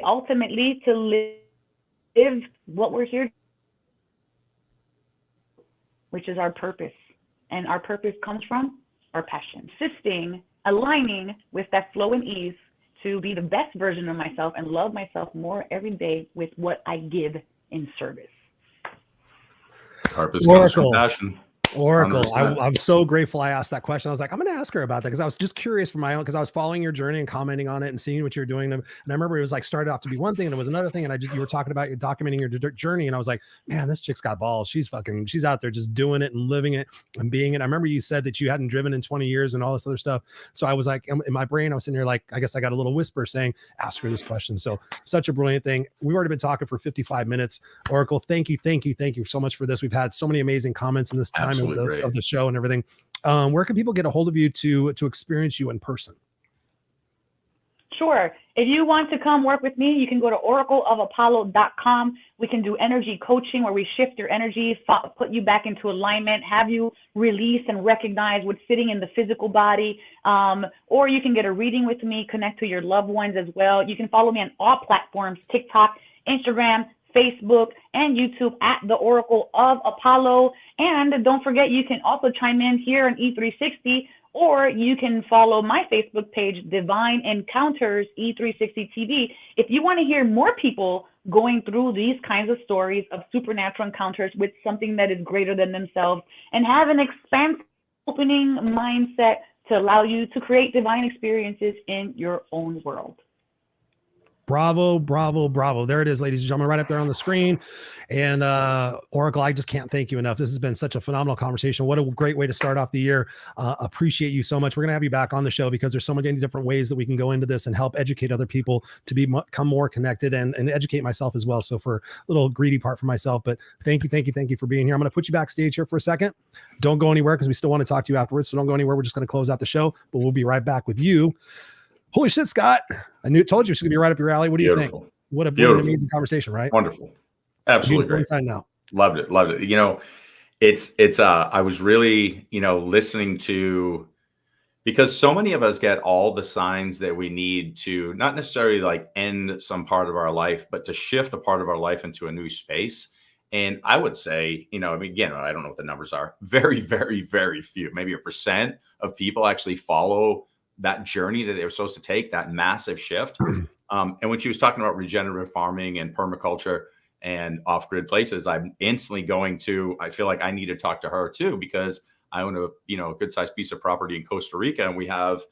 S3: ultimately to live what we're here which is our purpose. And our purpose comes from our passion, assisting, aligning with that flow and ease to be the best version of myself and love myself more every day with what I give in service.
S2: Purpose comes from passion.
S1: Oracle, I'm so grateful I asked that question. I was like, I'm going to ask her about that because I was just curious for my own, because I was following your journey and commenting on it and seeing what you're doing. And I remember it was like started off to be one thing and it was another thing. And you were talking about, you're documenting your journey. And I was like, man, this chick's got balls. She's out there just doing it and living it and being it. I remember you said that you hadn't driven in 20 years and all this other stuff. So I was like, in my brain, I was sitting here like, I guess I got a little whisper saying, ask her this question. So such a brilliant thing. We've already been talking for 55 minutes. Oracle, thank you so much for this. We've had so many amazing comments in this time of the show and everything. Where can people get a hold of you to experience you in person?
S3: Sure. If you want to come work with me, you can go to oracleofapollo.com. We can do energy coaching where we shift your energy, put you back into alignment, have you release and recognize what's sitting in the physical body. Or you can get a reading with me, connect to your loved ones as well. You can follow me on all platforms, TikTok, Instagram, Facebook, and YouTube at the Oracle of Apollo. And don't forget, you can also chime in here on E360, or you can follow my Facebook page, Divine Encounters E360 TV. If you want to hear more people going through these kinds of stories of supernatural encounters with something that is greater than themselves and have an expansive, opening mindset to allow you to create divine experiences in your own world.
S1: Bravo, bravo, bravo. There it is, ladies and gentlemen, right up there on the screen. And Oracle, I just can't thank you enough. This has been such a phenomenal conversation. What a great way to start off the year. Appreciate you so much. We're going to have you back on the show because there's so many different ways that we can go into this and help educate other people to become more connected and educate myself as well. So for a little greedy part for myself, but thank you for being here. I'm going to put you backstage here for a second. Don't go anywhere because we still want to talk to you afterwards. So don't go anywhere. We're just going to close out the show, but we'll be right back with you. Holy shit, Scott. Told you it's going to be right up your alley. What do you think? What an amazing conversation, right?
S2: Wonderful. Absolutely great.
S1: Inside now.
S2: Loved it. You know, I was really, listening to, because so many of us get all the signs that we need to not necessarily like end some part of our life, but to shift a part of our life into a new space. And I would say, again, I don't know what the numbers are. Very, very, very few, maybe 1% of people actually follow that journey that they were supposed to take, that massive shift. And when she was talking about regenerative farming and permaculture and off-grid places, I'm instantly I feel like I need to talk to her too, because I own a good sized piece of property in Costa Rica, and we have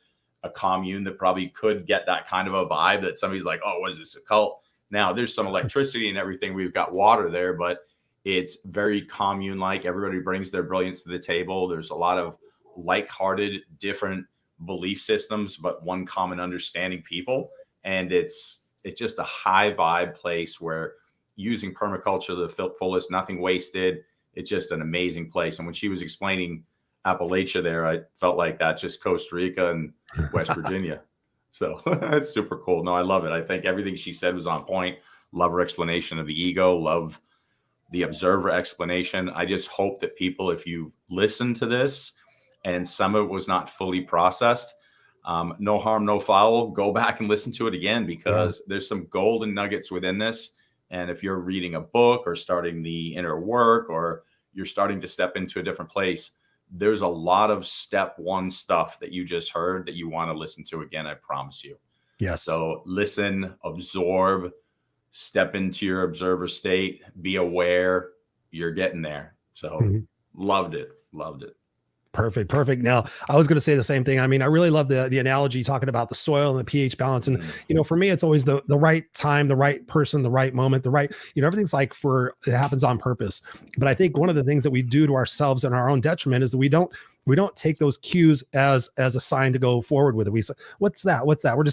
S2: a commune that probably could get that kind of a vibe that somebody's like, oh, what is this, a cult? Now there's some electricity and everything. We've got water there, but it's very commune-like. Everybody brings their brilliance to the table. There's a lot of like-hearted, different belief systems, but one common understanding people. And it's just a high vibe place where using permaculture to the fullest, nothing wasted. It's just an amazing place. And when she was explaining Appalachia there, I felt like that's just Costa Rica and West Virginia. So that's super cool. No, I love it. I think everything she said was on point. Love her explanation of the ego, love the observer explanation. I just hope that people, if you listen to this, and some of it was not fully processed, no harm, no foul. Go back and listen to it again, because there's some golden nuggets within this. And if you're reading a book or starting the inner work, or you're starting to step into a different place, there's a lot of step one stuff that you just heard that you want to listen to again. I promise you.
S1: Yes.
S2: So listen, absorb, step into your observer state, be aware. You're getting there. So loved it.
S1: Perfect. Now, I was going to say the same thing. I mean, I really love the analogy talking about the soil and the pH balance. And, for me, it's always the right time, the right person, the right moment, everything's like it happens on purpose. But I think one of the things that we do to ourselves and our own detriment is that we don't take those cues as a sign to go forward with it. We say, what's that?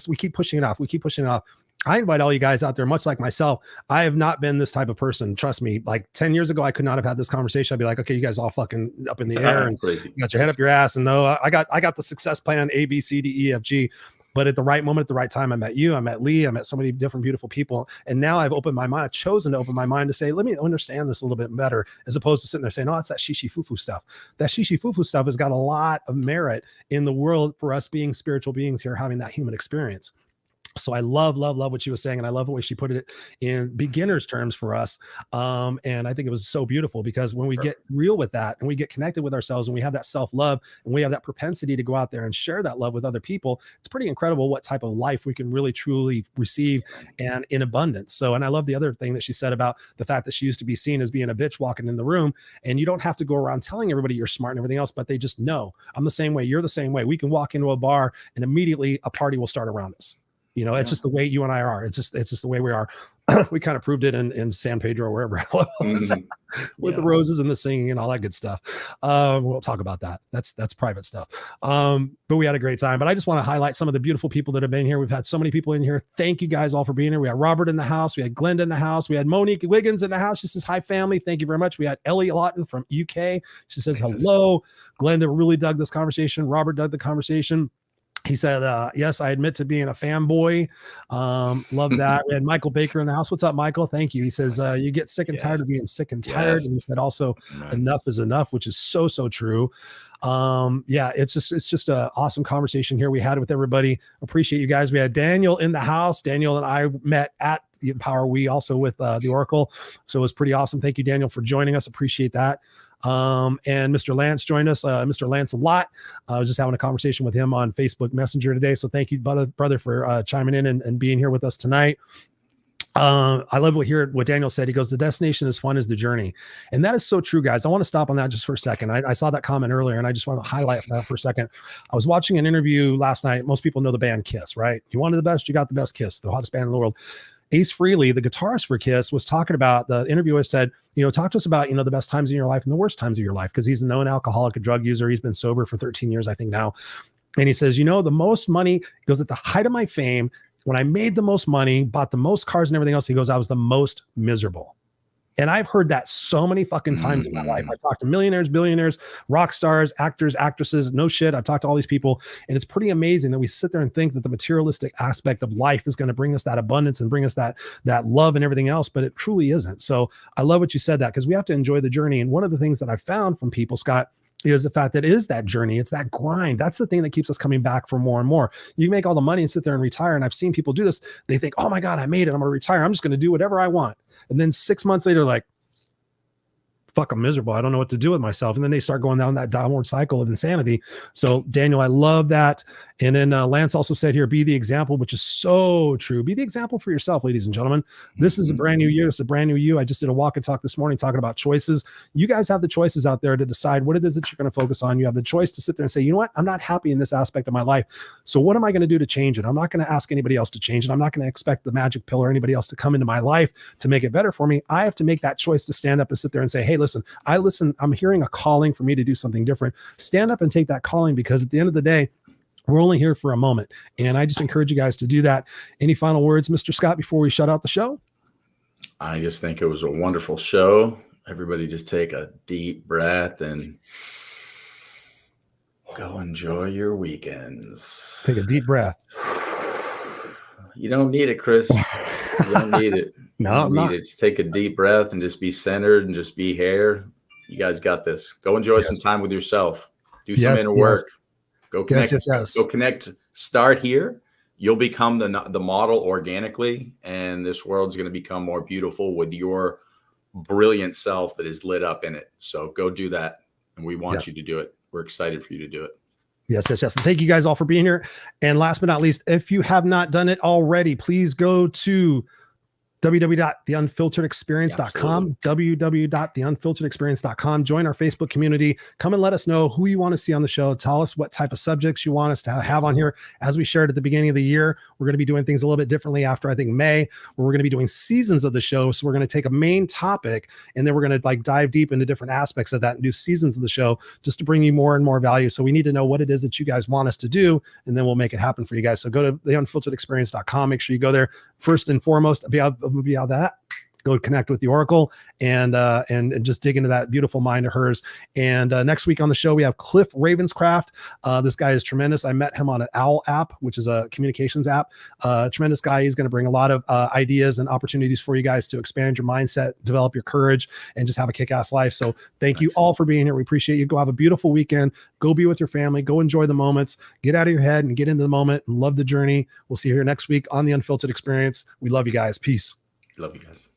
S1: We keep pushing it off. I invite all you guys out there, much like myself. I have not been this type of person. Trust me, like 10 years ago, I could not have had this conversation. I'd be like, okay, you guys all fucking up in the air and you got your head up your ass. And no, I got the success plan, A, B, C, D, E, F, G. But at the right moment, at the right time, I met you, I met Lee, I met so many different beautiful people. And now I've opened my mind. I've chosen to open my mind to say, let me understand this a little bit better, as opposed to sitting there saying, oh, it's that shishi foo-foo stuff. That shishi foo-foo stuff has got a lot of merit in the world for us being spiritual beings here, having that human experience. So I love what she was saying. And I love the way she put it in beginner's terms for us. And I think it was so beautiful, because when we get real with that and we get connected with ourselves and we have that self-love and we have that propensity to go out there and share that love with other people, it's pretty incredible what type of life we can really truly receive, and in abundance. So, and I love the other thing that she said about the fact that she used to be seen as being a bitch walking in the room, and you don't have to go around telling everybody you're smart and everything else, but they just know. I'm the same way. You're the same way. We can walk into a bar and immediately a party will start around us. You know, it's just the way you and I are. It's just the way we are. We kind of proved it in San Pedro, wherever it was, with the roses and the singing and all that good stuff. We'll talk about that. That's private stuff. But we had a great time. But I just want to highlight some of the beautiful people that have been here. We've had so many people in here. Thank you guys all for being here. We had Robert in the house. We had Glenda in the house. We had Monique Wiggins in the house. She says, hi, family. Thank you very much. We had Ellie Lawton from UK. She says, hello. Glenda really dug this conversation. Robert dug the conversation. He said, yes, I admit to being a fanboy. Love that. We had Michael Baker in the house. What's up, Michael? Thank you. He says, you get sick and tired of being sick and tired. And he said also, enough is enough, which is so true. It's just an awesome conversation here we had with everybody. Appreciate you guys. We had Daniel in the house. Daniel and I met at the Empower We, also with the Oracle. So it was pretty awesome. Thank you, Daniel, for joining us. Appreciate that. And Mr. Lance joined us, Mr. Lance a lot. I was just having a conversation with him on Facebook Messenger today. So thank you, brother, for chiming in and being here with us tonight. I love what Daniel said. He goes, the destination is fun as the journey. And that is so true, guys. I want to stop on that just for a second. I saw that comment earlier and I just want to highlight that for a second. I was watching an interview last night. Most people know the band Kiss, right? You wanted the best, you got the best. Kiss, the hottest band in the world. Ace Frehley, the guitarist for Kiss, was talking about, the interviewer said, talk to us about, the best times in your life and the worst times of your life. Cause he's a known alcoholic, a drug user. He's been sober for 13 years, I think now. And he says, the most money, he goes, at the height of my fame, when I made the most money, bought the most cars and everything else, he goes, I was the most miserable. And I've heard that so many fucking times in my life. I talked to millionaires, billionaires, rock stars, actors, actresses, no shit. I've talked to all these people. And it's pretty amazing that we sit there and think that the materialistic aspect of life is going to bring us that abundance and bring us that love and everything else, but it truly isn't. So I love what you said, that because we have to enjoy the journey. And one of the things that I found from people, Scott, is the fact that it is that journey. It's that grind. That's the thing that keeps us coming back for more and more. You make all the money and sit there and retire. And I've seen people do this. They think, oh my God, I made it. I'm going to retire. I'm just going to do whatever I want. And then 6 months later, like, fuck, I'm miserable. I don't know what to do with myself. And then they start going down that downward cycle of insanity. So Daniel, I love that. And then Lance also said here, be the example, which is so true. Be the example for yourself, ladies and gentlemen. This is a brand new year. It's a brand new you. I just did a walk and talk this morning talking about choices. You guys have the choices out there to decide what it is that you're going to focus on. You have the choice to sit there and say, you know what? I'm not happy in this aspect of my life. So what am I going to do to change it? I'm not going to ask anybody else to change it. I'm not going to expect the magic pill or anybody else to come into my life to make it better for me. I have to make that choice to stand up and sit there and say, hey, listen, I'm hearing a calling for me to do something different. Stand up and take that calling, because at the end of the day, we're only here for a moment. And I just encourage you guys to do that. Any final words, Mr. Scott, before we shut out the show?
S2: I just think it was a wonderful show. Everybody just take a deep breath and go enjoy your weekends.
S1: Take a deep breath.
S2: You don't need it, Chris. You don't need it.
S1: No, I'm not.
S2: Just take a deep breath and just be centered and just be here. You guys got this. Go enjoy some time with yourself. Do some inner work. Go connect. Go connect. Start here. You'll become the model organically, and this world's going to become more beautiful with your brilliant self that is lit up in it. So go do that, and we want you to do it. We're excited for you to do it.
S1: Yes. Thank you guys all for being here. And last but not least, if you have not done it already, please go to www.theunfilteredexperience.com, www.theunfilteredexperience.com. Join our Facebook community. Come and let us know who you want to see on the show. Tell us what type of subjects you want us to have on here. As we shared at the beginning of the year, we're going to be doing things a little bit differently after, I think, May, where we're going to be doing seasons of the show. So we're going to take a main topic and then we're going to dive deep into different aspects of that and do seasons of the show just to bring you more and more value. So we need to know what it is that you guys want us to do, and then we'll make it happen for you guys. So go to theunfilteredexperience.com. Make sure you go there first and foremost. go connect with the Oracle and just dig into that beautiful mind of hers. And next week on the show, we have Cliff Ravenscraft. This guy is tremendous. I met him on an OWL app, which is a communications app. Tremendous guy. He's going to bring a lot of ideas and opportunities for you guys to expand your mindset, develop your courage, and just have a kick-ass life. So thank you all for being here. We appreciate you. Go have a beautiful weekend. Go be with your family. Go enjoy the moments. Get out of your head and get into the moment and love the journey. We'll see you here next week on the Unfiltered Experience. We love you guys. Peace.
S2: Love you guys.